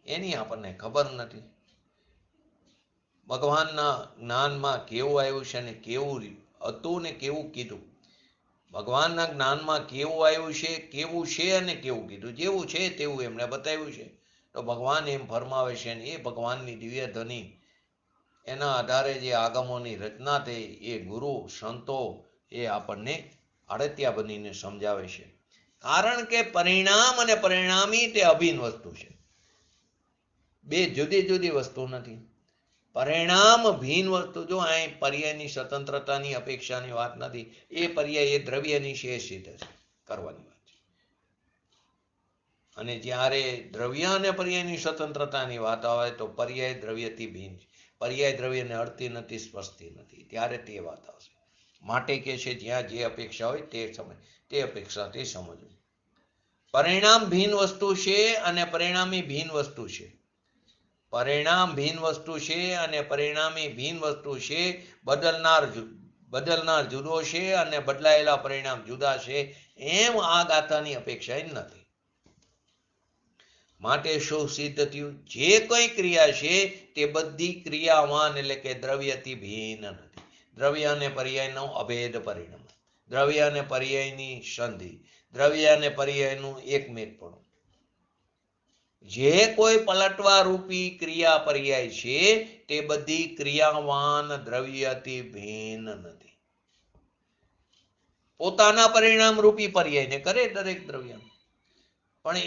એની આપણને ખબર નથી. ભગવાનના જ્ઞાનમાં કેવું આવ્યું છે ને કેવું હતું ને કેવું કીધું? ભગવાનના જ્ઞાનમાં કેવું આવ્યું છે, કેવું છે અને કેવું કીધું? જેવું છે તેવું એમણે બતાવ્યું છે. તો ભગવાન એમ ફરમાવે છે ને એ ભગવાનની દિવ્ય ધ્વનિ, એના આધારે જે આગમોની રચના થઈ, એ ગુરુ સંતો એ આપણને આડત્યા બનીને સમજાવે છે. કારણ કે પરિણામ અને પરિણામી તે અભિન્ન વસ્તુ છે, બે જુદી જુદી વસ્તુ નથી. પરિણામ ભિન્ન વસ્તુ, જો અહીં પર્યાયની સ્વતંત્રતાની અપેક્ષાની વાત નથી, એ પર્યાય એ દ્રવ્યની છે સિદ્ધ કરવાની વાત છે. અને જ્યારે દ્રવ્ય અને પર્યાયની સ્વતંત્રતાની વાત આવે તો પર્યાય દ્રવ્યથી ભિન્ન છે, પર્યાય દ્રવ્યને અડતી નથી, સ્પર્શતી નથી, ત્યારે તે વાત આવશે. માટે કે છે જ્યાં જે અપેક્ષા હોય તે અપેક્ષાથી સમજવું. પરિણામ ભિન્ન વસ્તુ છે અને પરિણામી ભિન્ન વસ્તુ છે. પરિણામ ભિન્ન વસ્તુ છે અને પરિણામી ભિન્ન વસ્તુ છે. બદલનાર જુદો છે અને બદલાયેલા પરિણામ જુદા છે, એમ આ ગાથાની અપેક્ષા નથી. માટે શું સિદ્ધ થયું? જે કોઈ ક્રિયા છે તે બધી ક્રિયાવાન એટલે કે દ્રવ્યથી ભિન્ન નથી. દ્રવ્ય અને પર્યાયનો અભેદ પરિણામ, દ્રવ્ય અને પર્યાયની સંધિ, દ્રવ્ય અને પર્યાયનું એકમેકપણું. જે કોઈ પલટવા રૂપી ક્રિયા પર્યાય છે તે બધી ક્રિયાવાન દ્રવ્યથી ભિન્ન નથી. પોતાના પરિણામ રૂપી પર્યાયને કરે દરેક દ્રવ્ય, પણ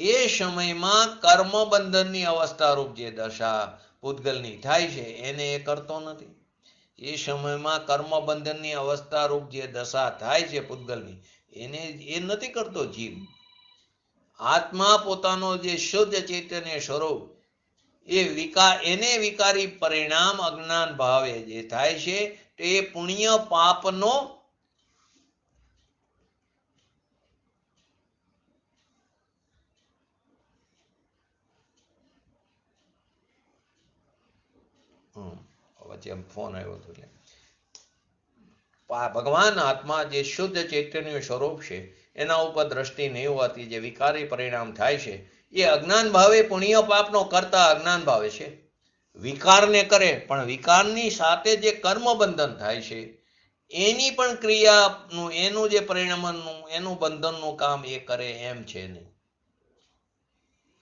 એ સમયમાં કર્મ બંધનની અવસ્થા રૂપ જે દશા પૂતગલની થાય છે એને એ કરતો નથી. એ સમયમાં કર્મ બંધનની અવસ્થા રૂપ જે દશા થાય છે પૂતગલની, એને એ નથી કરતો જીવ. આત્મા પોતાનો જે શુદ્ધ ચૈતન્ય સ્વરૂપ એને વિકારી પરિણામ અજ્ઞાન ભાવે જે થાય છે તે પુણ્ય પાપનો વચ્ચે ફોન આવ્યો હતો એટલે ભગવાન આત્મા જે શુદ્ધ ચૈતન્ય સ્વરૂપ છે એના ઉપર દ્રષ્ટિ નહીં હોવાથી જે વિકારી પરિણામ થાય છે એ અજ્ઞાન ભાવે પુણ્ય પાપનો કરતા અજ્ઞાન ભાવે છે. વિકારને કરે, પણ વિકારની સાથે જે કર્મ બંધન થાય છે એની પણ ક્રિયાનું, એનું જે પરિણામનું, એનું બંધનનું કામ એ કરે એમ છે નહીં.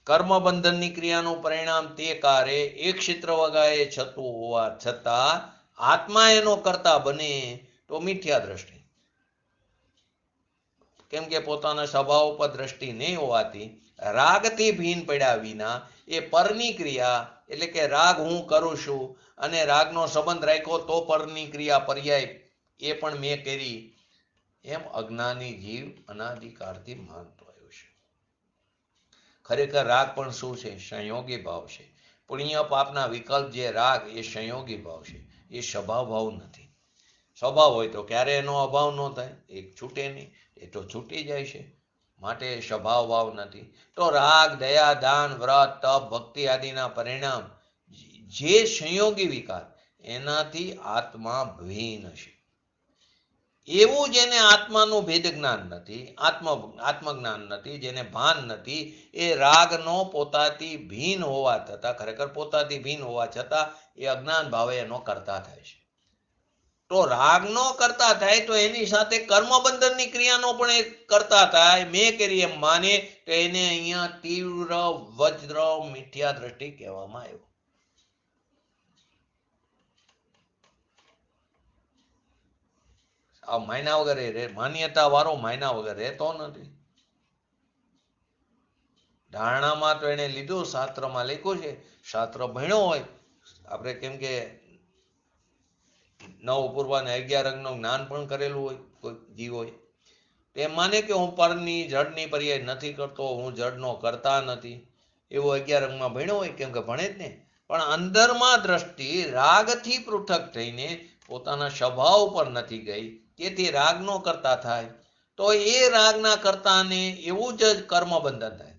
કર્મબંધનની ક્રિયાનું પરિણામ તે કારે એક ક્ષેત્ર વગાએ છતું હોવા છતાં આત્મા એનો કરતા બને તો મિથ્યા દ્રષ્ટિ. કેમ કે પોતાના સ્વભાવ પર દ્રષ્ટિ નહીં હોવાથી રાગથી ભીન પડ્યા વિના એ પરની ક્રિયા એટલે કે રાગ હું કરું છું અને રાગનો સંબંધ રાખ્યો તો પરની ક્રિયા પર્યાય એ પણ મેં કરી એમ અજ્ઞાની જીવ અનાદિકાળથી માનતો આવ્યો છે. ખરેખર રાગ પણ શું છે? સંયોગી ભાવ છે. પુણ્ય પાપના વિકલ્પ જે રાગ એ સંયોગી ભાવ છે, એ સ્વભાવ ભાવ નથી. સ્વભાવ હોય તો ક્યારે એનો અભાવ ન થાય, એક છૂટે નહીં, એ તો છૂટી જાય છે, માટે સ્વભાવ ભાવ નથી. તો રાગ, દયા, દાન, વ્રત, તપ, ભક્તિ આદિના પરિણામ જે સંયોગી વિકાર એનાથી આત્મા ભીન છે. એવું જેને આત્માનું ભેદ જ્ઞાન નથી, આત્મજ્ઞાન નથી, જેને ભાન નથી, એ રાગનો પોતાથી ભીન હોવા છતાં, ખરેખર પોતાથી ભીન હોવા છતાં એ અજ્ઞાન ભાવે એનો કરતા થાય છે. તો રાગનો કરતા થાય તો એની સાથે કર્મબંધનની ક્રિયાનો પણ એ કરતા થાય, મેં કરી એમ માને તો એને અહીંયા તીવ્ર વજ્ર મિથ્યા દ્રષ્ટિ કહેવામાં આવ્યો. આ માયના વગર માન્યતા વાળો માયના વગર રહેતો નથી. ધારણામાં તો એને લીધું, શાસ્ત્રમાં લખ્યું છે, શાસ્ત્ર ભણ્યો હોય આપણે, કેમ કે 9 પૂર્વ અને 11 અંગનું જ્ઞાન પણ કરેલું હોય કોઈ જીવ હોય, તે માને કે હું પરની જડની પર્યાય નથી કરતો, હું જડનો કરતા નથી, એવો 11 અંગમાં ભણ્યો હોય, કેમ કે ભણે જ ને. પણ અંદરમાં દ્રષ્ટિ રાગથી પૃથક થઈને પોતાના સ્વભાવ પર નથી ગઈ, તેથી રાગનો કરતા થાય તો એ રાગના કરતાને એવું જ કર્મબંધન થાય.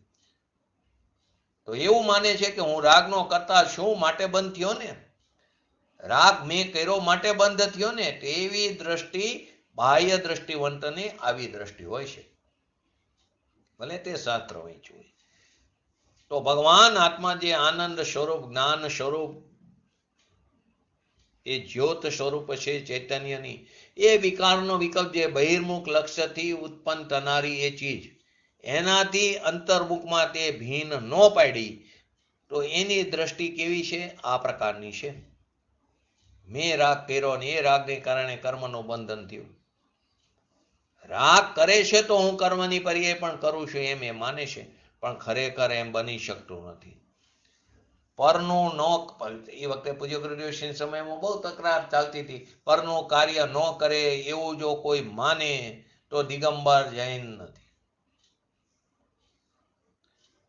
તો એવું માને છે કે હું રાગનો કરતા છું માટે બંધ થયો ને, રાગ મેં કર્યો માટે બંધ થયો ને, તેવી દ્રષ્ટિ બાહ્ય દ્રષ્ટિવંતની આવી દ્રષ્ટિ હોય છે, ભલે તે શાસ્ત્ર વાંચ્યું હોય. તો ભગવાન આત્મા જે આનંદ સ્વરૂપ, જ્ઞાન સ્વરૂપ, એ જ્યોત સ્વરૂપ છે ચૈતન્યની, એ વિકારનો વિકલ્પ જે બહિર્મુખ લક્ષ્યથી ઉત્પન્ન થનારી એ ચીજ, એનાથી અંતર્મુખમાં તે ભીન ન પાડી તો એની દ્રષ્ટિ કેવી છે? આ પ્રકારની છે. મેં રાગ કર્યો અને એ રાગને કારણે કર્મનું બંધન થયું. રાગ કરે છે તો હું કર્મની પર્યાય પણ કરું છું એમ એ માને છે, પણ ખરેખર એમ બની શકતું નથી. પરનું ન, એ વખતે પૂજ્ય ગુરુદેવના સમયમાં બહુ તકરાર ચાલતી હતી, પરનું કાર્ય ન કરે એવું જો કોઈ માને તો દિગંબર જૈન નથી.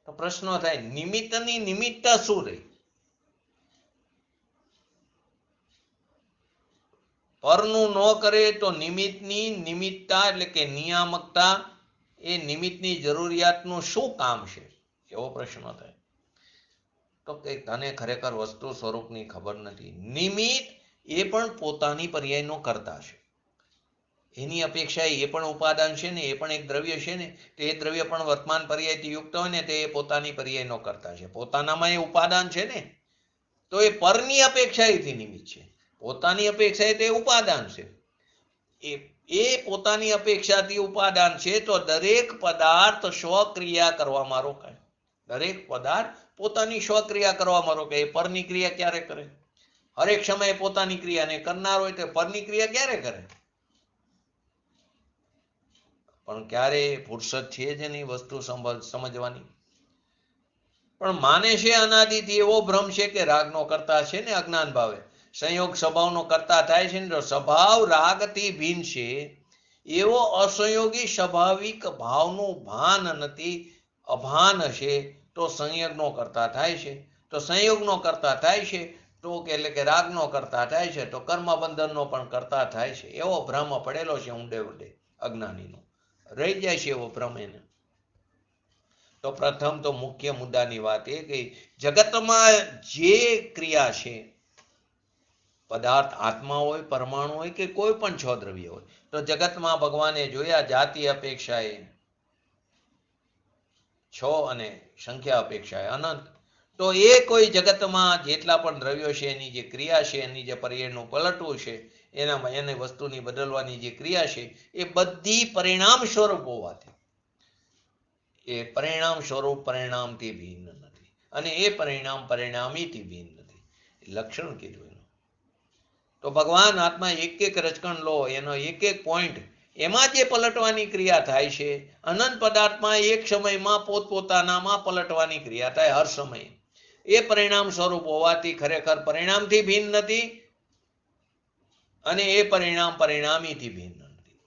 તો પ્રશ્ન થાય, નિમિત્તની નિમિત્તા શું રહી? પરનું ન કરે તો નિમિત્તની નિમિત્તા એટલે કે નિયામકતા, એ નિમિત્તની જરૂરિયાતનું શું કામ છે? એવો પ્રશ્ન થાય. તો કે તને ખરેખર વસ્તુ સ્વરૂપની ખબર નથી. નિમિત્ત એ પણ પોતાની પર્યાયનો કરતા છે, એની અપેક્ષા એ પણ ઉપાદાન છે ને, એ પણ એક દ્રવ્ય છે ને, તો એ દ્રવ્ય પણ વર્તમાન પર્યાયથી યુક્ત હોય ને, તે પોતાની પર્યાયનો કરતા છે. પોતાનામાં એ ઉપાદાન છે ને, તો એ પરની અપેક્ષાએથી નિમિત્ત છે, પોતાની અપેક્ષા તે ઉપાદાન છે. એ પોતાની અપેક્ષાથી ઉપાદાન છે. તો દરેક પદાર્થ સ્વક્રિયા કરવામાં રોકાય, દરેક પદાર્થ પોતાની સ્વક્રિયા કરવામાં રોકાય. એ પરની ક્રિયા ક્યારે કરે? હરેક સમયે પોતાની ક્રિયાને કરનાર હોય તો પરની ક્રિયા ક્યારે કરે? પણ ક્યારે ફુરસદ છે જ એની વસ્તુ સમજવાની. પણ માને છે અનાદિથી, એવો ભ્રમ છે કે રાગનો કરતા છે ને, અજ્ઞાન ભાવે સંયોગ સ્વભાવનો કરતા થાય છે ને, તો સ્વભાવ રાગથી ભિન્ન છે એવો અસંયોગી સ્વાભાવિક ભાવનું ભાન નથી, અભાન છે, તો સંયોગનો કરતા થાય છે. તો સંયોગનો કરતા થાય છે તો એટલે કે રાગનો કરતા થાય છે, તો કર્મબંધનનો પણ કરતા થાય છે. એવો ભ્રમ પડેલો છે ઊંડે ઊંડે અજ્ઞાનીનો, રહી જાય છે એવો ભ્રમ એને. તો પ્રથમ તો મુખ્ય મુદ્દાની વાત એ કે જગતમાં જે ક્રિયા છે, પદાર્થ આત્મા હોય, પરમાણુ હોય કે કોઈ પણ 6 દ્રવ્ય હોય, તો જગતમાં ભગવાને જોયા જાતિ અપેક્ષાએ 6 અને સંખ્યા અપેક્ષાએ અનંત. તો એ કોઈ જગતમાં જેટલા પણ દ્રવ્યો છે, એની જે ક્રિયા છે, એની જે પર્યાયનું પલટવું છે, એનામાં એને વસ્તુની બદલવાની જે ક્રિયા છે, એ બધી પરિણામ સ્વરૂપ હોવાથી એ પરિણામ સ્વરૂપ પરિણામથી ભિન્ન નથી, અને એ પરિણામ પરિણામીથી ભિન્ન નથી. લક્ષણ કીધું એનું. તો ભગવાન આત્મા એક એક રચકણ લો, એનો એક એક પોઈન્ટ, એમાં જે પલટવાની ક્રિયા થાય છે, અનંત પદાર્થમાં એક સમયમાં પોતપોતાનામાં પલટવાની ક્રિયા થાય હર સમયે. એ પરિણામ સ્વરૂપ હોવાથી ખરેખર પરિણામથી ભિન્ન નથી, અને એ પરિણામ પરિણામીથી ભિન્ન નથી.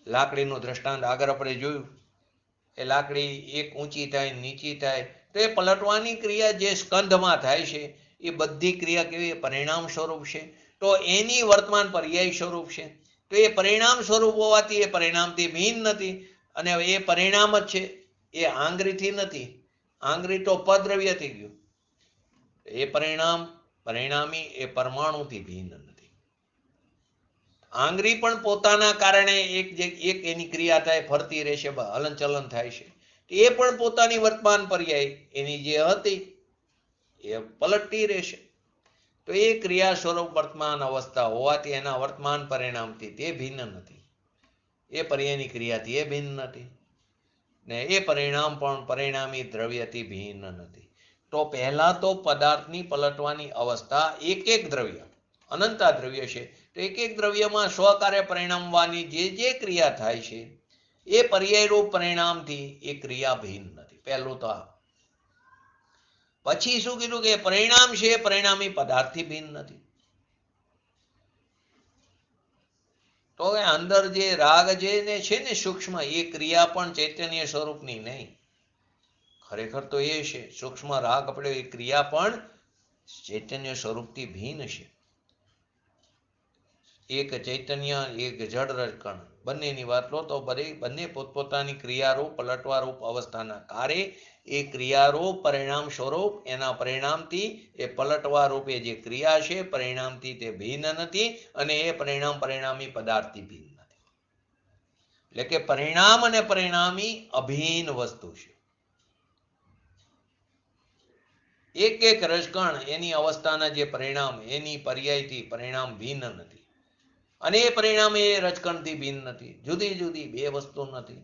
લાકડીનું દ્રષ્ટાંત આગળ આપણે જોયું. એ લાકડી એક ઊંચી થાય નીચી થાય, તો એ પલટવાની ક્રિયા જે સ્કંધમાં થાય છે, એ બધી ક્રિયા કેવી પરિણામ સ્વરૂપ છે. તો એની વર્તમાન પર્યાય સ્વરૂપ છે. તો એ પરિણામ સ્વરૂપ હોવાથી એ પરિણામથી ભિન્ન નથી, અને એ પરિણામ જ છે, એ આંગરીથી નથી. આંગરી તો પદ્રવ્ય થઈ ગયું. એ પરિણામ પરિણામી એ પરમાણુથી ભિન્ન નથી. આંગળી પણ પોતાના કારણે એક એની ક્રિયા થાય, ફરતી રહેશે, હલનચલન થાય છે. એ પણ પોતાની વર્તમાન પર્યાય એની જે હતી એ પલટતી રહેશે. તો એ ક્રિયા સ્વરૂપ વર્તમાન અવસ્થા હોવાથી એના વર્તમાન પરિણામથી તે ભિન્ન નથી. એ પર્યાયની ક્રિયાથી એ ભિન્ન નથી, ને એ પરિણામ પણ પરિણામી દ્રવ્યથી ભિન્ન નથી. તો પહેલા તો પદાર્થની પલટવાની અવસ્થા એક એક દ્રવ્ય, અનંતા દ્રવ્ય છે, તો એક એક દ્રવ્યમાં સ્વકાર્ય પરિણામવાની જે ક્રિયા થાય છે, એ પર્યાયરૂપ પરિણામથી એ ક્રિયા ભિન્ન નથી. પહેલું તો આ. પછી શું કીધું કે પરિણામ છે પરિણામી પદાર્થથી ભિન્ન નથી. તો અંદર જે રાગ જે છે ને સૂક્ષ્મ, એ ક્રિયા પણ ચૈતન્ય સ્વરૂપની નહીં. ખરેખર તો એ છે સૂક્ષ્મ રાગ આપણે એ ક્રિયા પણ ચૈતન્ય સ્વરૂપથી ભિન્ન છે. એક ચૈતન્ય એક જડ રજકણ, બંનેની વાત લો તો બંને પોતપોતાની ક્રિયારૂપ પલટવારૂપ અવસ્થાના કાર્ય, એ ક્રિયારૂપ પરિણામ સ્વરૂપ એના પરિણામથી એ પલટવા રૂપે જે ક્રિયા છે પરિણામથી તે ભિન્ન નથી, અને એ પરિણામ પરિણામી પદાર્થથી ભિન્ન નથી. એટલે કે પરિણામ અને પરિણામી અભિન્ન વસ્તુ છે. એક એક રજકણ એની અવસ્થાના જે પરિણામ એની પર્યાયથી પરિણામ ભિન્ન નથી, અને એ પરિણામ એ રજકણથી ભિન્ન નથી. જુદી જુદી બે વસ્તુ નથી.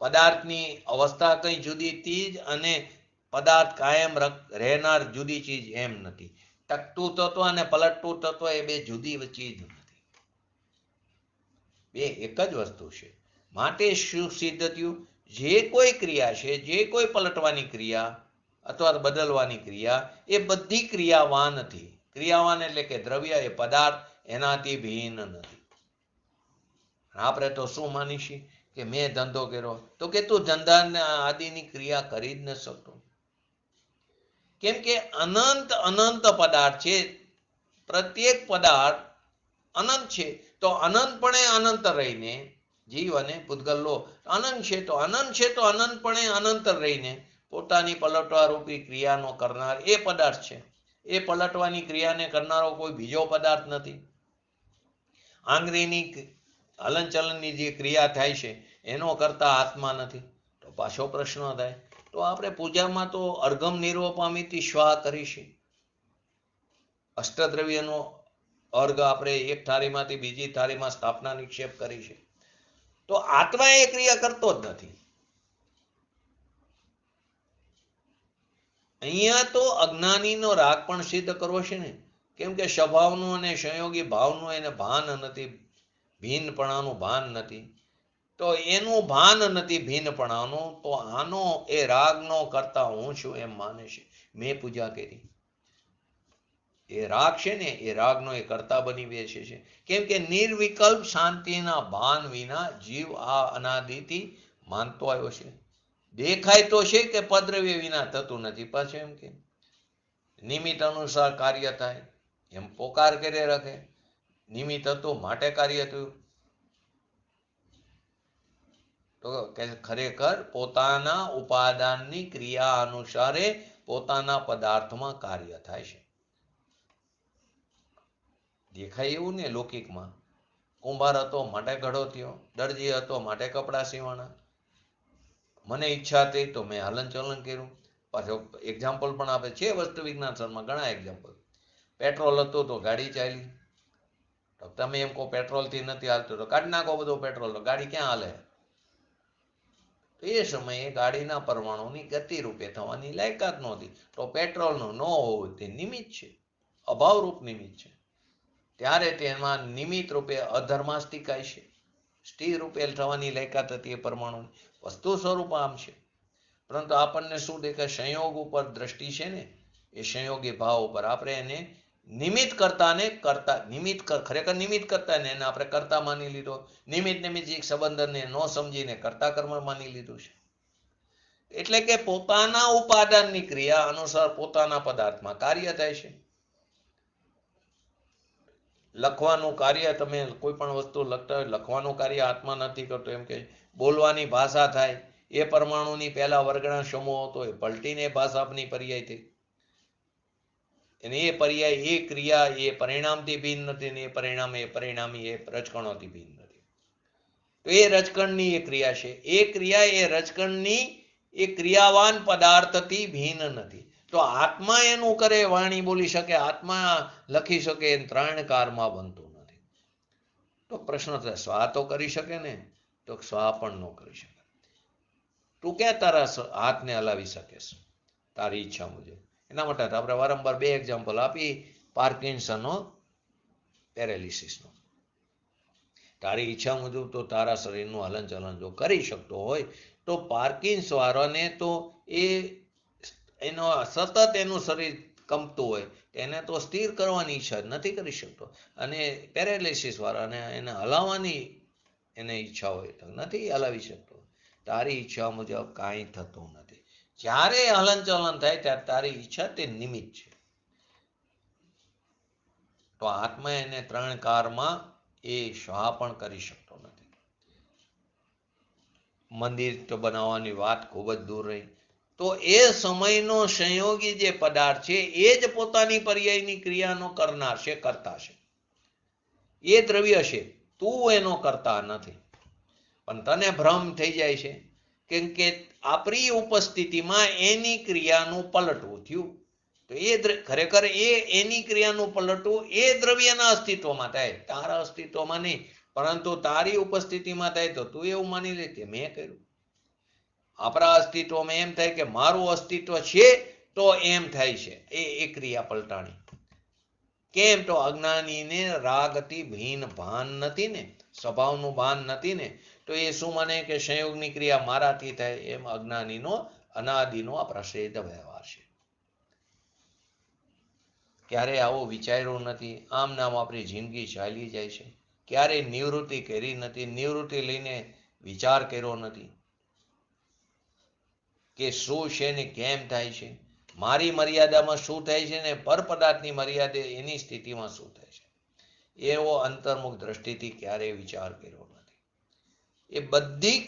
પદાર્થની અવસ્થા કઈ જુદી ચીજ અને પદાર્થ કાયમ રહેનાર જુદી ચીજ એમ નથી. ટકતું તત્વ અને પલટતું તત્વ એ બે જુદી ચીજ નથી, બે એક જ વસ્તુ છે. માટે શું સિદ્ધ થયું? જે કોઈ ક્રિયા છે, જે કોઈ પલટવાની ક્રિયા અથવા બદલવાની ક્રિયા, એ બધી ક્રિયાવાન નથી. ક્રિયાવાન એટલે કે દ્રવ્ય એ પદાર્થ એનાથી ભિન્ન નથી. આપણે તો શું માનીશું કે મેં ધંધો કર્યો, તો કે તું ધંધા આદિની ક્રિયા કરી જ ન શકતો. કેમ કે અનંત પદાર્થ છે. પ્રત્યેક પદાર્થ અનંત છે. તો અનંતપણે અનંત રહીને જીવ અને પૂતગલ લો, અનંત છે તો અનંતપણે અનંત રહીને પોતાની પલટવા રૂપી ક્રિયાનો કરનાર એ પદાર્થ છે. એ પલટવાની ક્રિયાને કરનારો કોઈ બીજો પદાર્થ નથી. આંગળીની હલનચલનની જે ક્રિયા થાય છે એનો કરતા આત્મા નથી. તો પાછો પ્રશ્ન થાય, તો આપણે પૂજામાં તો અર્ઘમ નિર્વપામિતિ સ્વાહા કરીશું. અષ્ટદ્રવ્યનો અર્ઘ આપણે એક થાળીમાંથી બીજી થાળીમાં સ્થાપના નિક્ષેપ કરી છે. તો આત્મા એ ક્રિયા કરતો જ નથી. અહીંયા તો અજ્ઞાનીનો રાગ પણ સિદ્ધ કરવો છે ને, કેમ કે સ્વભાવનું અને સંયોગી ભાવનું એને ભાન નથી, ભિન્નપણાનું ભાન નથી. તો એનું ભાન નથી ભિન્નપણાનું, તો આનો એ રાગનો કરતા હું છું એમ માને છે. મેં પૂજા કરી, એ રાગ છે ને એ રાગનો એ કરતા બની બેસે છે. કેમ કે નિર્વિકલ્પ શાંતિના ભાન વિના જીવ આ અનાદિથી માનતો આવ્યો છે. દેખાય તો છે કે પદ્રવ્ય વિના થતું નથી. પાછું એમ કે નિમિત્ત અનુસાર કાર્ય થાય, એમ પોકાર કરે રાખે. નિમિત્ત હતું માટે કાર્ય થયું. તો ખરેખર પોતાના ઉપાદાનની ક્રિયા અનુસારે પોતાના પદાર્થમાં કાર્ય થાય છે. દેખાય એવું ને લૌકિકમાં, કુંભાર હતો માટે ઘડો થયો, દરજી હતો માટે કપડાં સીવાણા. મને ઈચ્છા થઈ તો મેં હલનચલન કર્યું. પાછો એક્ઝામ્પલ પણ આપે છે વસ્તુ વિજ્ઞાન સરમાં ઘણા એક્ઝામ્પલ. પેટ્રોલ હતું તો ગાડી ચાલી. તો તમે એમ કહો પેટ્રોલથી નથી હાલતું, તો કાઢી નાખો બધું પેટ્રોલ, તો ગાડી ક્યાં હાલે? તો એ સમયે ગાડીના પરમાણુની ગતિ રૂપે થવાની લાયકાત નહોતી. તો પેટ્રોલનું ન હોવું તે નિમિત્ત છે, અભાવરૂપ નિમિત્ત છે. ત્યારે તેમાં નિમિત્ત રૂપે અધર્માસ્તિકાય છે. સ્થિર રૂપે થવાની લાયકાત હતી એ પરમાણુની. વસ્તુ સ્વરૂપ આમ છે, પરંતુ આપણને શું દેખાય? સંયોગ ઉપર દ્રષ્ટિ છે ને, એ સંયોગી ભાવ ઉપર આપણે એને નિમિત્ત કરતાને કરતા, નિમિત્ત ખરેખર નિમિત્ત કરતા ને એને આપણે કરતા માની લીધો. નિમિત્ત સંબંધને ન સમજીને કરતા કર્મ માની લીધું છે. એટલે કે પોતાના ઉપાદાનની ક્રિયા અનુસાર પોતાના પદાર્થમાં કાર્ય થાય છે. લખવાનું કાર્ય, તમે કોઈ પણ વસ્તુ લખતા હોય, લખવાનું કાર્ય આત્મા નથી કરતો. એમ કે બોલવાની ભાષા થાય, એ પરમાણુની પહેલા વર્ગના સમૂહ હતો, એ પલટીને ભાષાની પર્યાય થઈ. અને એ પર્યાય, એ ક્રિયા એ પરિણામથી ભિન્ન નથી, ને એ પરિણામી એ રજકણોથી ભિન્ન નથી. તો એ રજકણની એ ક્રિયા છે. એ ક્રિયા એ રજકણની એ ક્રિયાવાન પદાર્થથી ભિન્ન નથી. તો આત્મા એનું કરે, વાણી બોલી શકે, આત્મા લખી શકે, એ ત્રણ કારમાં બનતું નથી. તો પ્રશ્ન થાય, સ્વા તો કરી શકે ને? તો સ્વા પણ ન કરી શકે. તું ક્યાં તારા હાથને હલાવી શકીશ તારી ઈચ્છા મુજબ? એના માટે આપણે વારંવાર બે એક્ઝામ્પલ આપી પાર્કિન્સનનો, પેરેલિસિસનો. તારી ઈચ્છા મુજબ તો તારા શરીરનું હલન ચલન જો કરી શકતો હોય તો પાર્કિન્સ વાળાને તો એનો સતત એનું શરીર કંપતું હોય, એને તો સ્થિર કરવાની ઈચ્છા નથી કરી શકતો. અને પેરેલિસિસ વાળાને એને હલાવવાની એને ઈચ્છા હોય તો નથી હલાવી શકતો. તારી ઈચ્છા મુજબ કાંઈ થતું નથી. જ્યારે હલનચલન થાય ત્યારે તારી ઈચ્છા તે નિમિત્ત છે. તો આત્મા એને ત્રણ કારમાં એ સ્વા પણ કરી શકતો નથી. મંદિર તો બનાવવાની વાત ખૂબ જ દૂર રહી. તો એ સમયનો સંયોગી જે પદાર્થ છે એ જ પોતાની પર્યાયની ક્રિયાનો કરનાર છે, કરતા છે. એ દ્રવ્ય છે, તું એનો કરતા નથી. પણ તને ભ્રમ થઈ જાય છે, કેમ કે આપણી ઉપસ્થિતિમાં એની ક્રિયાનું પલટવું થયું. તો એ ખરેખર એની ક્રિયાનું પલટવું એ દ્રવ્યના અસ્તિત્વમાં થાય, તારા અસ્તિત્વમાં નહીં. પરંતુ તારી ઉપસ્થિતિમાં થાય તો તું એવું માની લે કે મેં કર્યું. આપણા અસ્તિત્વમાં એમ થાય કે મારું અસ્તિત્વ છે, તો એમ થાય છે એ ક્રિયા પલટાણી. કેમ? તો અજ્ઞાનીને રાગથી ભિન્ન ભાન નથી ને, સ્વભાવનું ભાન નથી ને. તો એ શું માને કે સંયોગની ક્રિયા મારાથી થાય? એમ અજ્ઞાનીનો અનાદિનો આ પ્રસિદ્ધ વ્યવહાર છે. ક્યારે આવો વિચાર્યું નથી. આમ નામ આપણી જિંદગી ચાલી જાય છે. ક્યારેય નિવૃત્તિ કરી નથી, નિવૃત્તિ લઈને વિચાર કર્યો નથી કે શું છે ને કેમ થાય છે, મારી મર્યાદામાં શું થાય છે ને પરપદાર્થની મર્યાદા એની સ્થિતિમાં શું થાય છે. એવો અંતર્મુખ દ્રષ્ટિથી ક્યારેય વિચાર કર્યો નથી. એ બધી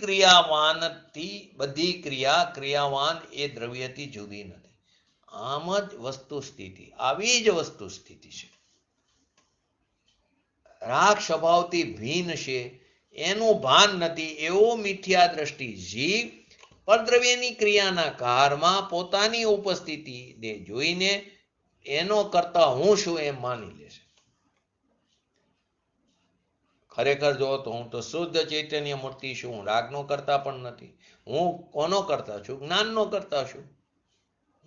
ક્રિયાવાન એ દ્રવ્યથી જુદી નથી. આમ જ વસ્તુ સ્થિતિ, આવી જ વસ્તુ સ્થિતિ છે. રાગ સ્વભાવથી ભિન્ન છે એનું ભાન નથી. એવો મિથ્યા દ્રષ્ટિ જીવ પરદ્રવ્યની ક્રિયાના કારમાં પોતાની ઉપસ્થિતિને જોઈને એનો કરતા હું છું એમ માની લે છે. ખરેખર જો તો હું તો શુદ્ધ ચૈતન્ય મૂર્તિ છું, હું રાગનો કરતા પણ નથી. હું કોનો કરતા છું? જ્ઞાનનો કરતા છું.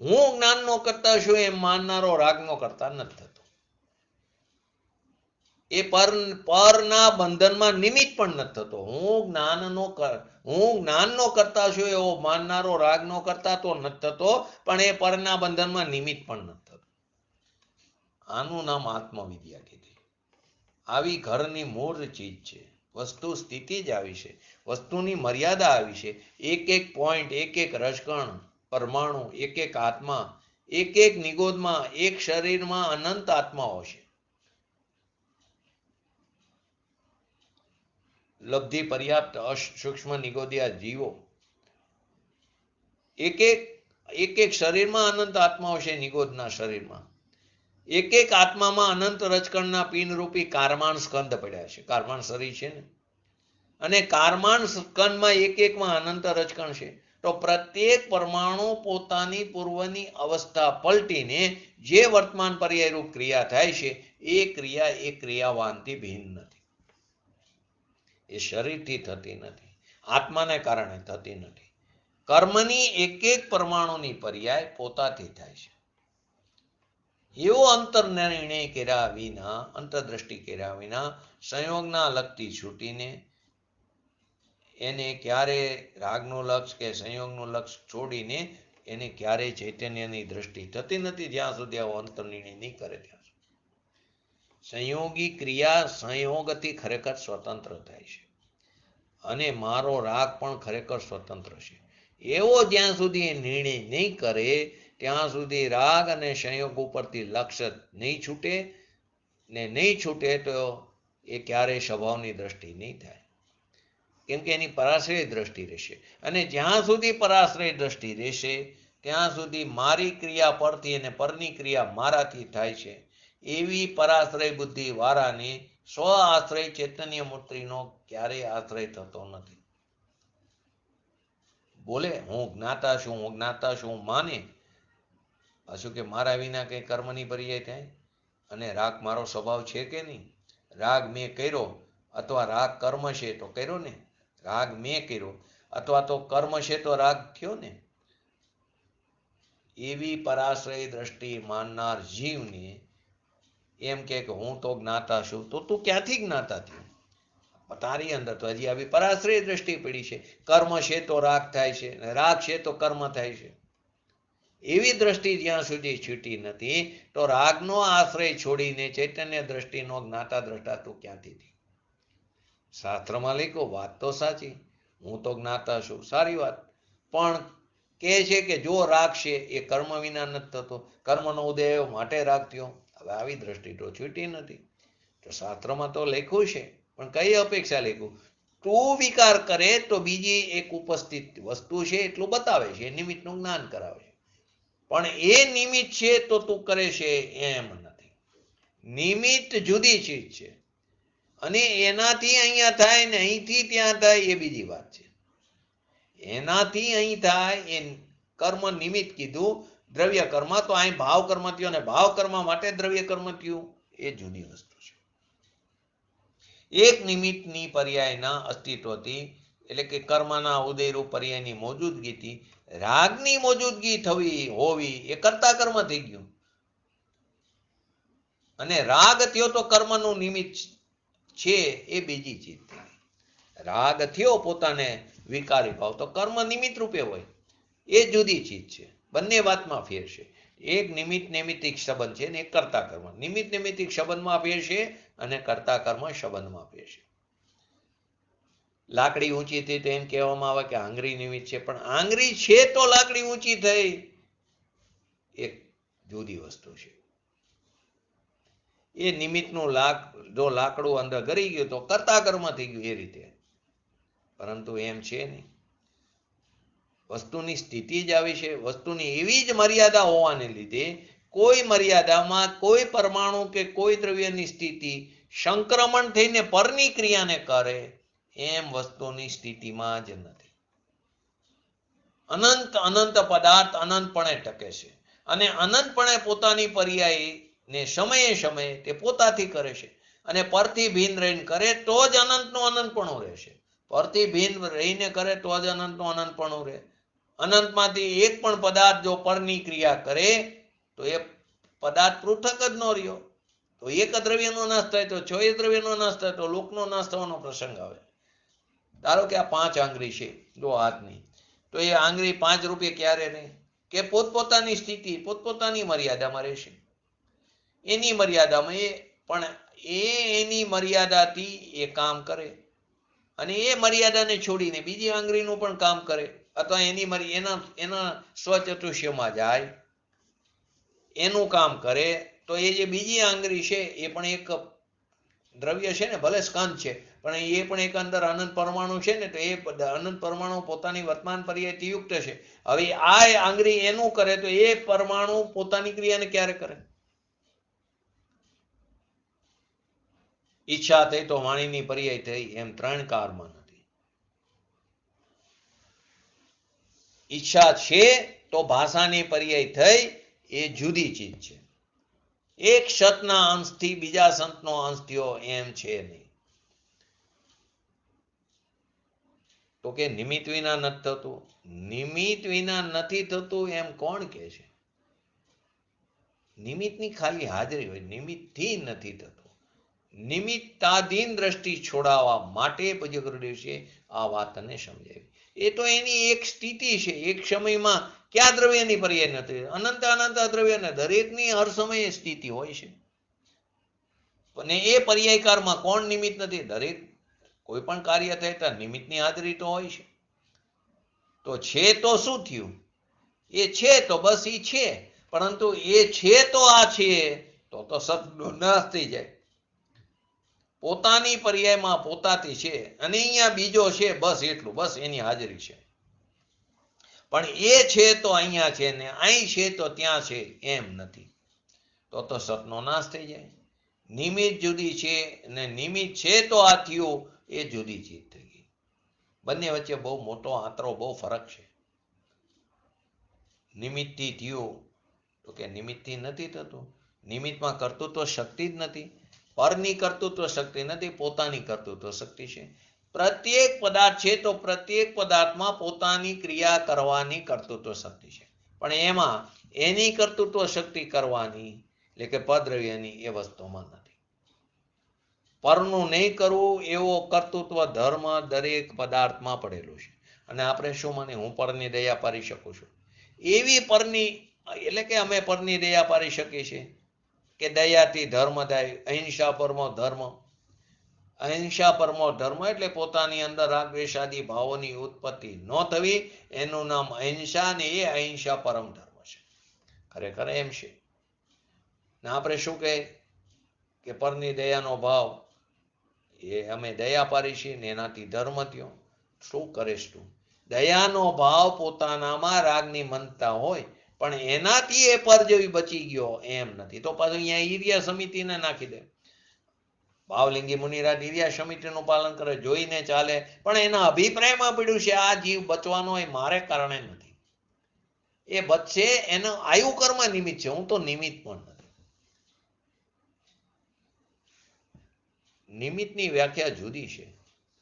હું જ્ઞાનનો કરતા છું એમ માનનારો રાગનો કરતા નથી થતો. એ પરના બંધનમાં નિમિત્ત પણ નથી થતો. હું જ્ઞાનનો કરતા છું એવો માનનારો રાગનો કરતા તો નથી થતો, પણ એ પરના બંધનમાં નિમિત્ત પણ નથી થતો. આનું નામ આત્મવિદ્યા કીધી. આવી ઘરની મૂળ ચીજ છે. વસ્તુ સ્થિતિ જ આવી છે, વસ્તુની મર્યાદા આવી છે. એક એક પોઈન્ટ, એક એક રજકણ, પરમાણુ, એક એક આત્મા, એક એક નિગોદમાં, એક શરીરમાં અનંત આત્માઓ છે. લબ્ધિ પર્યાપ્ત સૂક્ષ્મ નિગોદિયા જીવો, એક એક શરીરમાં અનંત આત્માઓ છે. નિગોદના શરીરમાં એક એક આત્મામાં અનંત રજકણના પિનરૂપી કારમાન સ્કંદ પડ્યા છે. કારમાન શરીર છે ને, અને કારમાન સ્કંદમાં એક એકમાં અનંત રજકણ છે. તો પ્રત્યેક પરમાણુ પોતાની પૂર્વની અવસ્થા પલટીને જે વર્તમાન પર્યાયરૂપ ક્રિયા થાય છે, એ ક્રિયાવાનથી ભિન્ન નથી. એ શરીરથી થતી નથી, આત્માને કારણે થતી નથી. કર્મની એક એક પરમાણુની પર્યાય પોતાથી થાય છે. એવો અંતર્નિર્ણય કર્યા વિના, અંતરદ્રષ્ટિ કર્યા વિના સંયોગના લગતી છૂટીને એને ક્યારે રાગનું લક્ષ કે સંયોગનું લક્ષ છોડીને એને ક્યારેય ચૈતન્યની દ્રષ્ટિ થતી નથી, જ્યાં સુધી આવો અંતર્નિર્ણય નહીં કરે ત્યાં સુધી. સંયોગી ક્રિયા સંયોગથી ખરેખર સ્વતંત્ર થાય છે અને મારો રાગ પણ ખરેખર સ્વતંત્ર છે. એવો જ્યાં સુધી એ નિર્ણય નહીં કરે ત્યાં સુધી રાગ અને સંયોગ ઉપરથી લક્ષ્ય નહીં છૂટે, ને નહીં છૂટે તો એ ક્યારેય સ્વભાવની દ્રષ્ટિ નહીં થાય, કેમ કે એની પરાશ્રય દ્રષ્ટિ રહેશે. અને જ્યાં સુધી પરાશ્રય દ્રષ્ટિ રહેશે ત્યાં સુધી મારી ક્રિયા પરથી અને પરની ક્રિયા મારાથી થાય છે એવી પરાશ્રય બુદ્ધિ વાળાની સ્વ આશ્રય ચૈતન્ય મૂર્તિનો ક્યારેય આશ્રય થતો નથી. બોલે હું જ્ઞાતા છું, હું જ્ઞાતા છું માને, પાછું કે મારા વિના કઈ કર્મની પર્યાય થાય? અને રાગ મારો સ્વભાવ છે કે નહીં? રાગ મેં કર્યો અથવા રાગ કર્મ છે તો કર્યો ને, રાગ મેં કર્યો અથવા તો કર્મ છે તો રાગ થયો ને. એવી પરાશ્રય દ્રષ્ટિ માનનાર જીવને એમ કે હું તો જ્ઞાતા છું, તો તું ક્યાંથી જ્ઞાતા થયો? તારી અંદર તો હજી આવી પરાશ્રય દ્રષ્ટિ પડી છે. કર્મ છે તો રાગ થાય છે, રાગ છે તો કર્મ થાય છે. એવી દ્રષ્ટિ જ્યાં સુધી છૂટી નથી તો રાગનો આશ્રય છોડીને ચૈતન્ય દ્રષ્ટિનો જ્ઞાતા દ્રષ્ટા તું ક્યાંથી થઈ? શાસ્ત્રમાં લખ્યું વાત તો સાચી, હું તો જ્ઞાતા છું, સારી વાત, પણ કહે છે કે જો રાગ છે એ કર્મ વિના નથી થતો, કર્મનો ઉદય માટે રાગ થયો. હવે આવી દ્રષ્ટિ તો છૂટી નથી. તો શાસ્ત્રમાં તો લખ્યું છે, પણ કઈ અપેક્ષા લખ્યું? તું વિકાર કરે તો બીજી એક ઉપસ્થિત વસ્તુ છે એટલું બતાવે છે, નિમિત્તનું જ્ઞાન કરાવે છે, પણ એ નિમિત્ત છે તો તું કરે છે એમ નથી. નિમિત્ત જુદી ચીજ છે અને એનાથી અહીંયા થાય ને અહીંથી ત્યાં થાય એ બીજી વાત છે. એનાથી અહીં થાય એ કર્મ નિમિત્ત કીધું, દ્રવ્ય કર્મ તો અહીં ભાવ કર્મ થયો અને ભાવ કર્મ માટે દ્રવ્ય કર્મ થયું, એ જુદી વસ્તુ છે. એક નિમિત્તની પર્યાયના અસ્તિત્વથી એટલે કે કર્મના ઉદયરૂપ પર્યાયની મોજૂદગીથી રાગની મોજૂદગી થવી હોવી એ કર્તા કર્મ થઈ ગયું, અને રાગ થયો તો કર્મનું નિમિત્ત છે એ બીજી ચીજ થઈ ગઈ. રાગ થયો પોતાને વિકારી ભાવ તો કર્મ નિમિત્ત રૂપે હોય, એ જુદી ચીજ છે. બંને વાતમાં ફેર છે. એક નિમિત્ત નૈમિત્તિક સંબંધ છે ને એક કર્તા કર્મ. નિમિત્ત નૈમિત્તિક સંબંધમાં ફેર છે અને કર્તા કર્મ સંબંધમાં ફેર છે. લાકડી ઊંચી થઈ તો એમ કહેવામાં આવે કે આંગળી નિમિત્ત છે, પણ આંગળી છે તો લાકડી ઊંચી થઈ, એક જુદી વસ્તુ છે. એ નિમિત્તનું જો લાકડું અંદર ગરી ગયું તો કર્તા કર્મ થઈ ગયું એ રીતે, પરંતુ એમ છે નહીં. વસ્તુની સ્થિતિ જ આવી છે. વસ્તુની એવી જ મર્યાદા હોવાને લીધે કોઈ મર્યાદામાં કોઈ પરમાણુ કે કોઈ દ્રવ્યની સ્થિતિ સંક્રમણ થઈને પરની ક્રિયાને કરે એમ વસ્તુની સ્થિતિમાં જ નથી. અનંત પદાર્થ અનંતપણે ટકે છે અને અનંતપણે પોતાની પર્યાયને સમયે સમયે તે પોતાથી કરે છે, અને પરથી ભિન્ન રહીને કરે તો જ અનંતનું અનંતપણું રહેશે. પરથી ભિન્ન રહીને કરે તો જ અનંતનું અનંતપણું રહે. અનંતમાંથી એક પણ પદાર્થ જો પરની ક્રિયા કરે તો એ પદાર્થ પૃથક જ ન રહ્યો. તો એક દ્રવ્યનો નાશ થાય તો છ દ્રવ્યનો નાશ થાય તો લોકનો નાશ થવાનો પ્રસંગ આવે. ધારો કે આ 5 આંગળી છે જો હાથની, તો એ આંગળી 5 રૂપે ક્યારે નહીં કે પોતપોતાની સ્થિતિ પોતપોતાની મર્યાદામાં રહેશે. એની મર્યાદામાં એ પણ એની મર્યાદાથી એ કામ કરે અને એ મર્યાદાને છોડીને બીજી આંગળીનું પણ કામ કરે, અથવા એના સ્વચતુષ્યમાં જાય એનું કામ કરે, તો એ જે બીજી આંગળી છે એ પણ એક દ્રવ્ય છે ને, ભલે સ્કંદ છે પણ એ પણ એક અંદર અનંત પરમાણુ છે ને, તો એ અનંત પરમાણુ પોતાની વર્તમાન પર્યાયથી યુક્ત છે. હવે આ આંગળી એનું કરે તો એ પરમાણુ પોતાની ક્રિયાને ક્યારે કરે? ઈચ્છા થઈ તો વાણીની પર્યાય થઈ, એમ 3 કાળમાં નથી. ઈચ્છા છે તો ભાષાની પર્યાય થઈ, એ જુદી ચીજ છે. એક સતના અંશથી બીજા સંતનો અંશ થયો એમ છે નહીં. તો કે નિમિત્ત વિના નથી થતું. નિમિત્ત વિના નથી થતું એમ કોણ કહે છે? નિમિત્તની ખાલી હાજરી હોય, નિમિત્તથી નથી થતું. નિમિત્તાધીન દ્રષ્ટિ છોડાવવા માટે પૂજ્ય ગુરુદેવજીએ આ વાતને સમજાવી. એ તો એની એક સ્થિતિ છે. એક સમયમાં ક્યાં દ્રવ્યની પર્યાય નથી? અનંત અનંત દ્રવ્યને દરેકની હર સમયે સ્થિતિ હોય છે. અને એ પર્યાયકારમાં કોણ નિમિત્ત નથી? દરેક કોઈ પણ કાર્ય થાય ત્યાં નિમિત્તની હાજરી તો હોય છે. તો છે તો શું થયું? એ છે તો બસ એ છે, પરંતુ એ છે તો આ છે તો સતનો નાશ થઈ જાય. પોતાની પર્યાયમાં પોતાથી છે અને અહીંયા બીજો છે, બસ એટલું, બસ એની હાજરી છે. પણ એ છે તો અહીંયા છે ને અહીં છે તો ત્યાં છે એમ નથી. તો સતનો નાશ થઈ જાય. નિમિત્ત જુદી છે ને નિમિત્ત છે તો આ થયું એ જુદી ચીજ થઈ ગઈ. બંને વચ્ચે બહુ મોટો આંતરો, બહુ ફરક છે. નિમિત્તથી થયું તો કે નિમિત્તથી નથી થતું. નિમિત્તમાં કર્તૃત્વ શક્તિ જ નથી. પરની કર્તૃત્વ શક્તિ નથી, પોતાની કર્તૃત્વ શક્તિ છે. પ્રત્યેક પદાર્થ છે તો પ્રત્યેક પદાર્થમાં પોતાની ક્રિયા કરવાની કર્તૃત્વ શક્તિ છે. પણ એમાં એની કર્તૃત્વ શક્તિ કરવાની એટલે કે પદ્રવ્યની એ વસ્તુમાં નથી. પરનું નહીં કરવું એવો કર્તૃત્વ ધર્મ દરેક પદાર્થમાં પડેલો છે. અને આપણે શું માની, હું પરની દયા પારી શકું છું એવી પરની, એટલે કે અમે પરની દયા પારી શકીએ છીએ કે દયાથી ધર્મ થાય. અહિંસા પરમો ધર્મ. અહિંસા પરમો ધર્મ એટલે પોતાની અંદર રાગ દ્વેષાદી ભાવોની ઉત્પત્તિ ન થવી, એનું નામ અહિંસા, ને એ અહિંસા પરમ ધર્મ છે. ખરેખર એમ છે. ને આપણે શું કહે કે પરની દયાનો ભાવ એ અમે દયા પારી છીએ ને એનાથી ધર્મ થયો. શું કરીશ તું? દયાનો ભાવ પોતાનામાં રાગની મનતા હોય પણ એનાથી એ પર જેવી બચી ગયો એમ નથી. તો પાછું અહીંયા ઈર્યા સમિતિને નાખી દે. ભાવલિંગી મુનિરાજ ઈર્યા સમિતિનું પાલન કરે, જોઈને ચાલે, પણ એના અભિપ્રાયમાં પડ્યું છે આ જીવ બચવાનો એ મારે કારણે નથી. એ બચશે એનો આયુ કર્મ નિમિત્ત છે, હું તો નિમિત્ત પણ નથી. નિમિત્તની વ્યાખ્યા જુદી છે.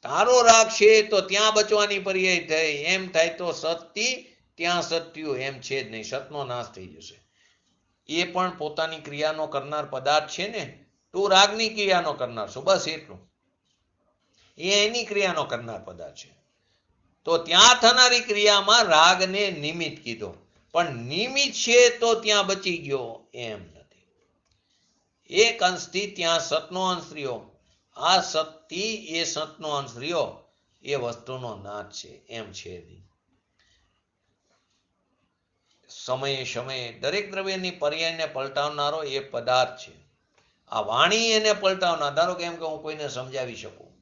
તારો રાગ છે તો ત્યાં બચવાની પર્યાય થઈ, એમ થાય તો સતથી ત્યાં સત્યું એમ છે જ નહીં. સતનો નાશ થઈ જશે. એ પણ પોતાની ક્રિયાનો કરનાર પદાર્થ છે ને. તું રાગની ક્રિયાનો કરનાર છો, બસ એટલું. એ એની ક્રિયાનો કરનાર પદાર્થ છે. તો ત્યાં થનારી ક્રિયામાં રાગને નિમિત્ત કીધો, પણ નિમિત્ત છે તો ત્યાં બચી ગયો એમ નથી. એક અંશથી ત્યાં સતનો અંશ રહ્યો. આ સતથી એ સતનો અંશ રહ્યો એ વસ્તુનો નાશ છે એમ છે નહીં. સમયે સમયે દરેક દ્રવ્યની પર્યાયને પલટાવનારો એ પદાર્થ છે. આ વાણી એને પલટાવનાર. ધારો કે એમ કે હું કોઈને સમજાવી શકું,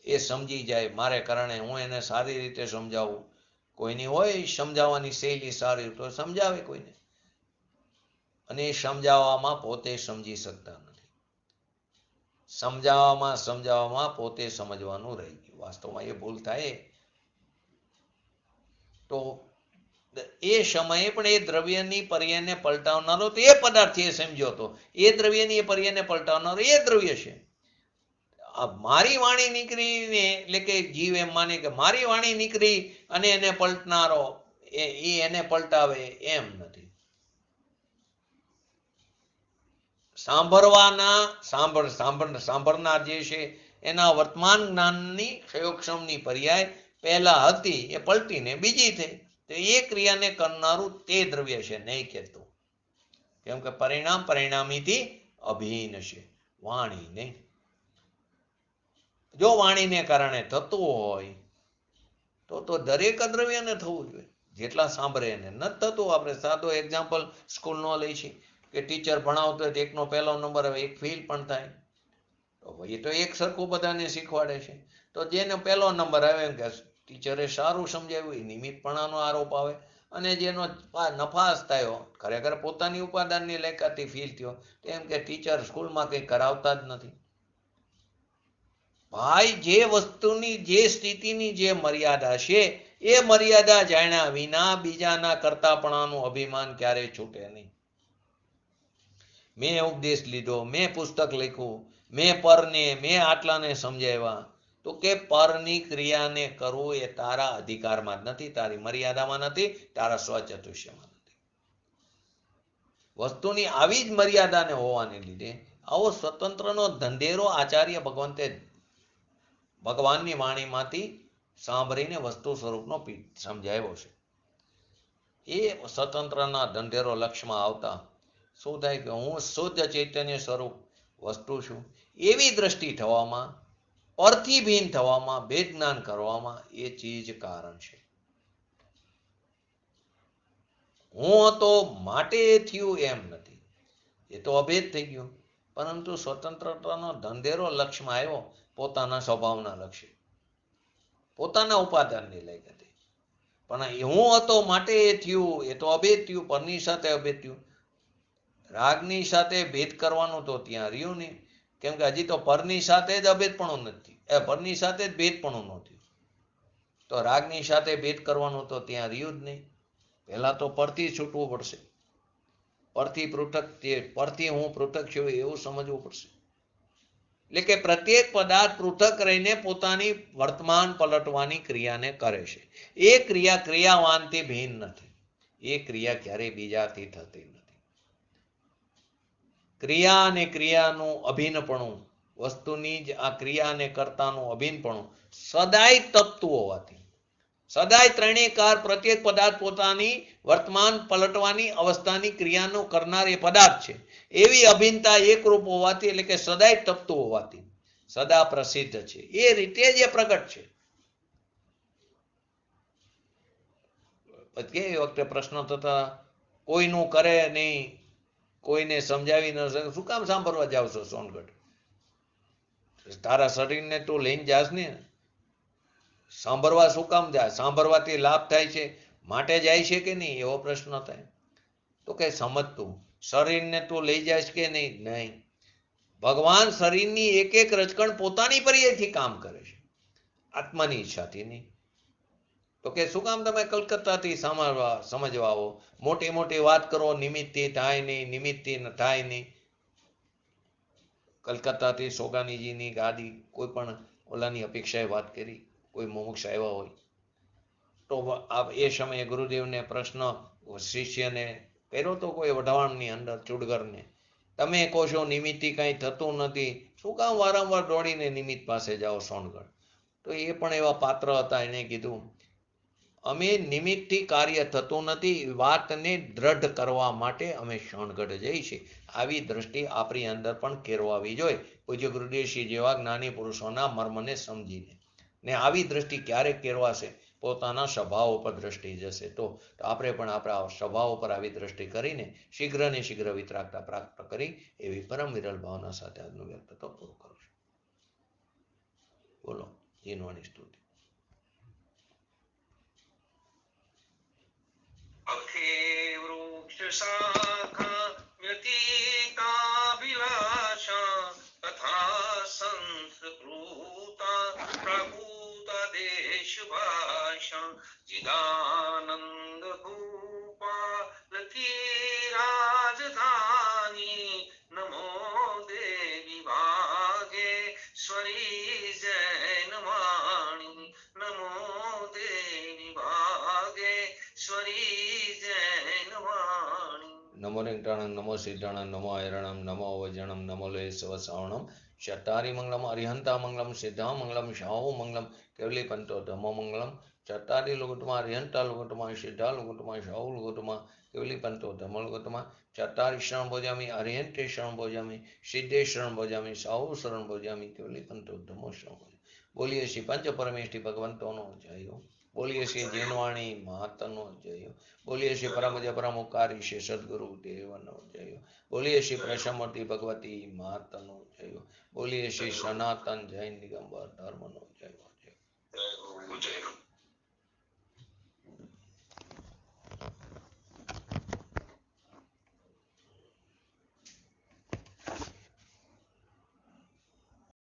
એ સમજી જાય મારે કારણે, હું એને સારી રીતે સમજાવું. કોઈની હોય સમજાવવાની શૈલી સારી તો સમજાવે કોઈને, અને એ સમજાવવામાં પોતે સમજી શકતા નથી. સમજાવવામાં પોતે સમજવાનું રહી ગયું. વાસ્તવમાં એ ભૂલ થાય. તો એ સમયે પણ એ દ્રવ્યની પર્યાયને પલટાવનારો તો એ પદાર્થ એ સમજ્યો હતો. એ દ્રવ્યની એ પર્યાયને પલટાવનારો એ દ્રવ્ય છે. મારી વાણી નીકળીને, એટલે કે જીવ એમ માને કે મારી વાણી નીકળી અને એને પલટનારો એ એને પલટાવે એમ નથી. સાંભળનાર જે છે એના વર્તમાન જ્ઞાનની ક્ષયોક્ષમની પર્યાય પહેલા હતી એ પલટીને બીજી થઈ. તો એ ક્રિયાને કરનારું તે દ્રવ્ય છે, નહીં કહેતું. કેમ કે પરિણામીથી અભિન્ન છે, વાણી નહીં. જો વાણીને કારણે થતું હોય તો દરેક દ્રવ્યને થવું જોઈએ. જેટલા સાંભળે એને નથી થતું. આપણે સાદો એક્ઝામ્પલ સ્કૂલનો લઈ છીએ કે ટીચર ભણાવતો હોય તો એકનો પહેલો નંબર આવે, એક ફેલ પણ થાય. તો એ તો એક સરખું બધાને શીખવાડે છે. તો જેનો પહેલો નંબર આવે એમ કે ટીચરે સારું સમજાવ્યું, એ નિમિત્તપણાનો આરોપ આવે. અને જેનો નફાસ થયો, ખરેખર પોતાની ઉપાદાનની લાયકાતથી ફીલ થયો, તો એમ કે ટીચર સ્કૂલમાં કંઈ કરાવતા જ નથી. ભાઈ, જે વસ્તુની જે સ્થિતિની જે મર્યાદા છે એ મર્યાદા જાણ્યા વિના બીજાના કરતાપણાનું અભિમાન ક્યારેય છૂટે નહીં. મેં ઉપદેશ લીધો, મેં પુસ્તક લખ્યું, મેં પરને, મેં આટલાને સમજાવ્યા, તો કે પરની ક્રિયાને કરવું એ તારા અધિકારમાં જ નથી, તારી મર્યાદામાં નથી, તારા સ્વચતુષ્યમાં નથી. વસ્તુની આવી જ મર્યાદાને હોવાને લીધે આવો સ્વતંત્રનો ધંધેરો આચાર્ય ભગવાનની વાણીમાંથી સાંભળીને વસ્તુ સ્વરૂપનો સમજાવ્યો છે. એ સ્વતંત્રના ધંધેરો લક્ષ્યમાં આવતા શું થાય કે હું શુદ્ધ ચૈતન્ય સ્વરૂપ વસ્તુ છું એવી દ્રષ્ટિ થવામાં, પરથી ભિન્ન થવામાં, ભેદ જ્ઞાન કરવામાં એ ચીજ કારણ છે. હું હતો માટે એ થયું એમ નથી, એ તો અભેદ થઈ ગયું. પરંતુ સ્વતંત્રતાનો ધંધેરો લક્ષ્યમાં આવ્યો પોતાના સ્વભાવના લક્ષ્ય, પોતાના ઉપાદાનની લાયકાતે. પણ હું હતો માટે એ થયું, એ તો અભેદ થયું, પરની સાથે અભેદ થયું. રાગની સાથે ભેદ કરવાનું તો ત્યાં રહ્યું નહીં, કેમ કે હજી તો પરની સાથે જ અભેદપણું નથી, પરની સાથે જ ભેદપણું નથી. તો રાગની સાથે ભેદ કરવાનું તો ત્યાં રહ્યું જ નહીં. પહેલા તો પરથી છૂટવું પડશે, પરથી પૃથક, પરથી હું પૃથક છું એવું સમજવું પડશે. એટલે કે પ્રત્યેક પદાર્થ પૃથક રહીને પોતાની વર્તમાન પલટવાની ક્રિયાને કરે છે. એ ક્રિયા ક્રિયાવાનથી ભિન્ન નથી, એ ક્રિયા ક્યારેય બીજાથી થતી નથી. ક્રિયા અને ક્રિયાનું અભિન્નપણું, વસ્તુની જ આ ક્રિયા અને કર્તાનું અભિન્નપણું સદાય તપતું હોવાથી, સદાય ત્રણેય કાર પ્રત્યેક પદાર્થ પોતાની વર્તમાન પલટવાની અવસ્થાની ક્રિયાનું કરનાર એ પદાર્થ છે, એવી અભિન્નતા એકરૂપ હોવાથી, એટલે કે સદાય તપતું હોવાથી સદા પ્રસિદ્ધ છે. એ રીતે જ એ પ્રગટ છે. કે એ વખતે પ્રશ્ન થતા કોઈનું કરે નહીં, કોઈને સમજાવી ન શકે, શું કામ સાંભળવા જાવ છો સોનગઢ? તારા શરીરને તું લઈને જાસ ને, સાંભળવા શું કામ જાય? સાંભળવાથી લાભ થાય છે માટે જાય છે કે નહીં, એવો પ્રશ્ન થાય. તો કે સમજતું, શરીરને તું લઈ જાય કે નહીં? નહીં. ભગવાન શરીરની એક એક રચકણ પોતાની પર્યાયથી કામ કરે છે, આત્માની ઈચ્છાથી નહીં. તો કે શું કામ તમે કલકત્તાથી સમજવા આવો? મોટી મોટી વાત કરો, નિમિત્તથી થાય નહીં, નિમિત્તથી થાય નહીં. કલકત્તાથી સોગાનીજીની ગાદી કોઈ પણ ઓલાની અપેક્ષાએ વાત કરી, કોઈ મુમુક્ષ આવ્યા હોય તો એ સમયે ગુરુદેવને પ્રશ્ન શિષ્યને કર્યો તો કોઈ વઢવાણની અંદર ચુડગરને, તમે કહો છો નિમિત્તથી કાંઈ થતું નથી, શું કામ વારંવાર દોડીને નિમિત્ત પાસે જાઓ સોનગઢ? તો એ પણ એવા પાત્ર હતા, એને કીધું અમે નિમિત્તથી કાર્ય થતું નથી, વાતને દ્રઢ કરવા માટે અમે સોનગઢ જઈએ છીએ. આવી દ્રષ્ટિ આપણી અંદર પણ કેળવાવી જોઈએ, પૂજ્ય ગુરુદેવશ્રી જેવા જ્ઞાની પુરુષોના મર્મને સમજીને. ને આવી દ્રષ્ટિ ક્યારે કેળવાશે? પોતાના સ્વભાવ ઉપર દ્રષ્ટિ જશે તો આપણે પણ આપણા સ્વભાવ ઉપર આવી દ્રષ્ટિ કરીને શીઘ્ર ને શીઘ્ર વિતરાગતા પ્રાપ્ત કરી એવી પરમ વિરલ ભાવના સાથે આજનું વ્યક્તિત્વ પૂરું કરું છું. બોલો જીનવાણી સ્તુતિ. અખે વૃક્ષ શાખા વ્યતીતાભિલાષા તથા સંસ્કૃતા પ્રભૂત દેશ ભાષા ચિદાનંદ ભૂપા લખી રાજધાની નમો દેવી ભાગેશ્વરી જૈન વાણી નમો દેવી ભાગેશ્વરી જૈન વાણી. નમો નિંટાણમ, નમો સિદ્ધાણમ, નમો હૈરણમ, નમો વજણમ, નમો લેસવ શ્રવણમ, ચત્તારી મંગલમ, અરિહંતા મંગલમ, સિદ્ધા મંગલમ, શાહુ મંગલમ, કેવલી પંતો ધમો મંગલમ, ચત્તારી લુગુટમાં, અરિહંતા લુગુટમાં, સિદ્ધા લુગુટમાં, શાહુ લુગુટમાં, કેવલી પંતો ધમો લુગુટમાં, ચત્તારી શરણ ભોજામી, અરિહંતે શરણ ભોજામી, સિદ્ધે શરણ ભોજામી, શાહુ શરણ ભોજામી, કેવલી પંતો ધમો શરણ ભોજામી. બોલીએ શ્રી પંચ પરમેષ્ઠી ભગવંતોનો જય હો. બોલીએ શ્રી જીનવાણી મહાત્મનો જય હો. બોલીએ શ્રી પરમ પરમોકારી શ્રી સદગુરુ દેવનો જય હો. બોલીએ શ્રી પ્રસમૂર્તિ ભગવતી માતનો જય હો. બોલીએ શ્રી સનાતન જૈન દિગંબર ધર્મનો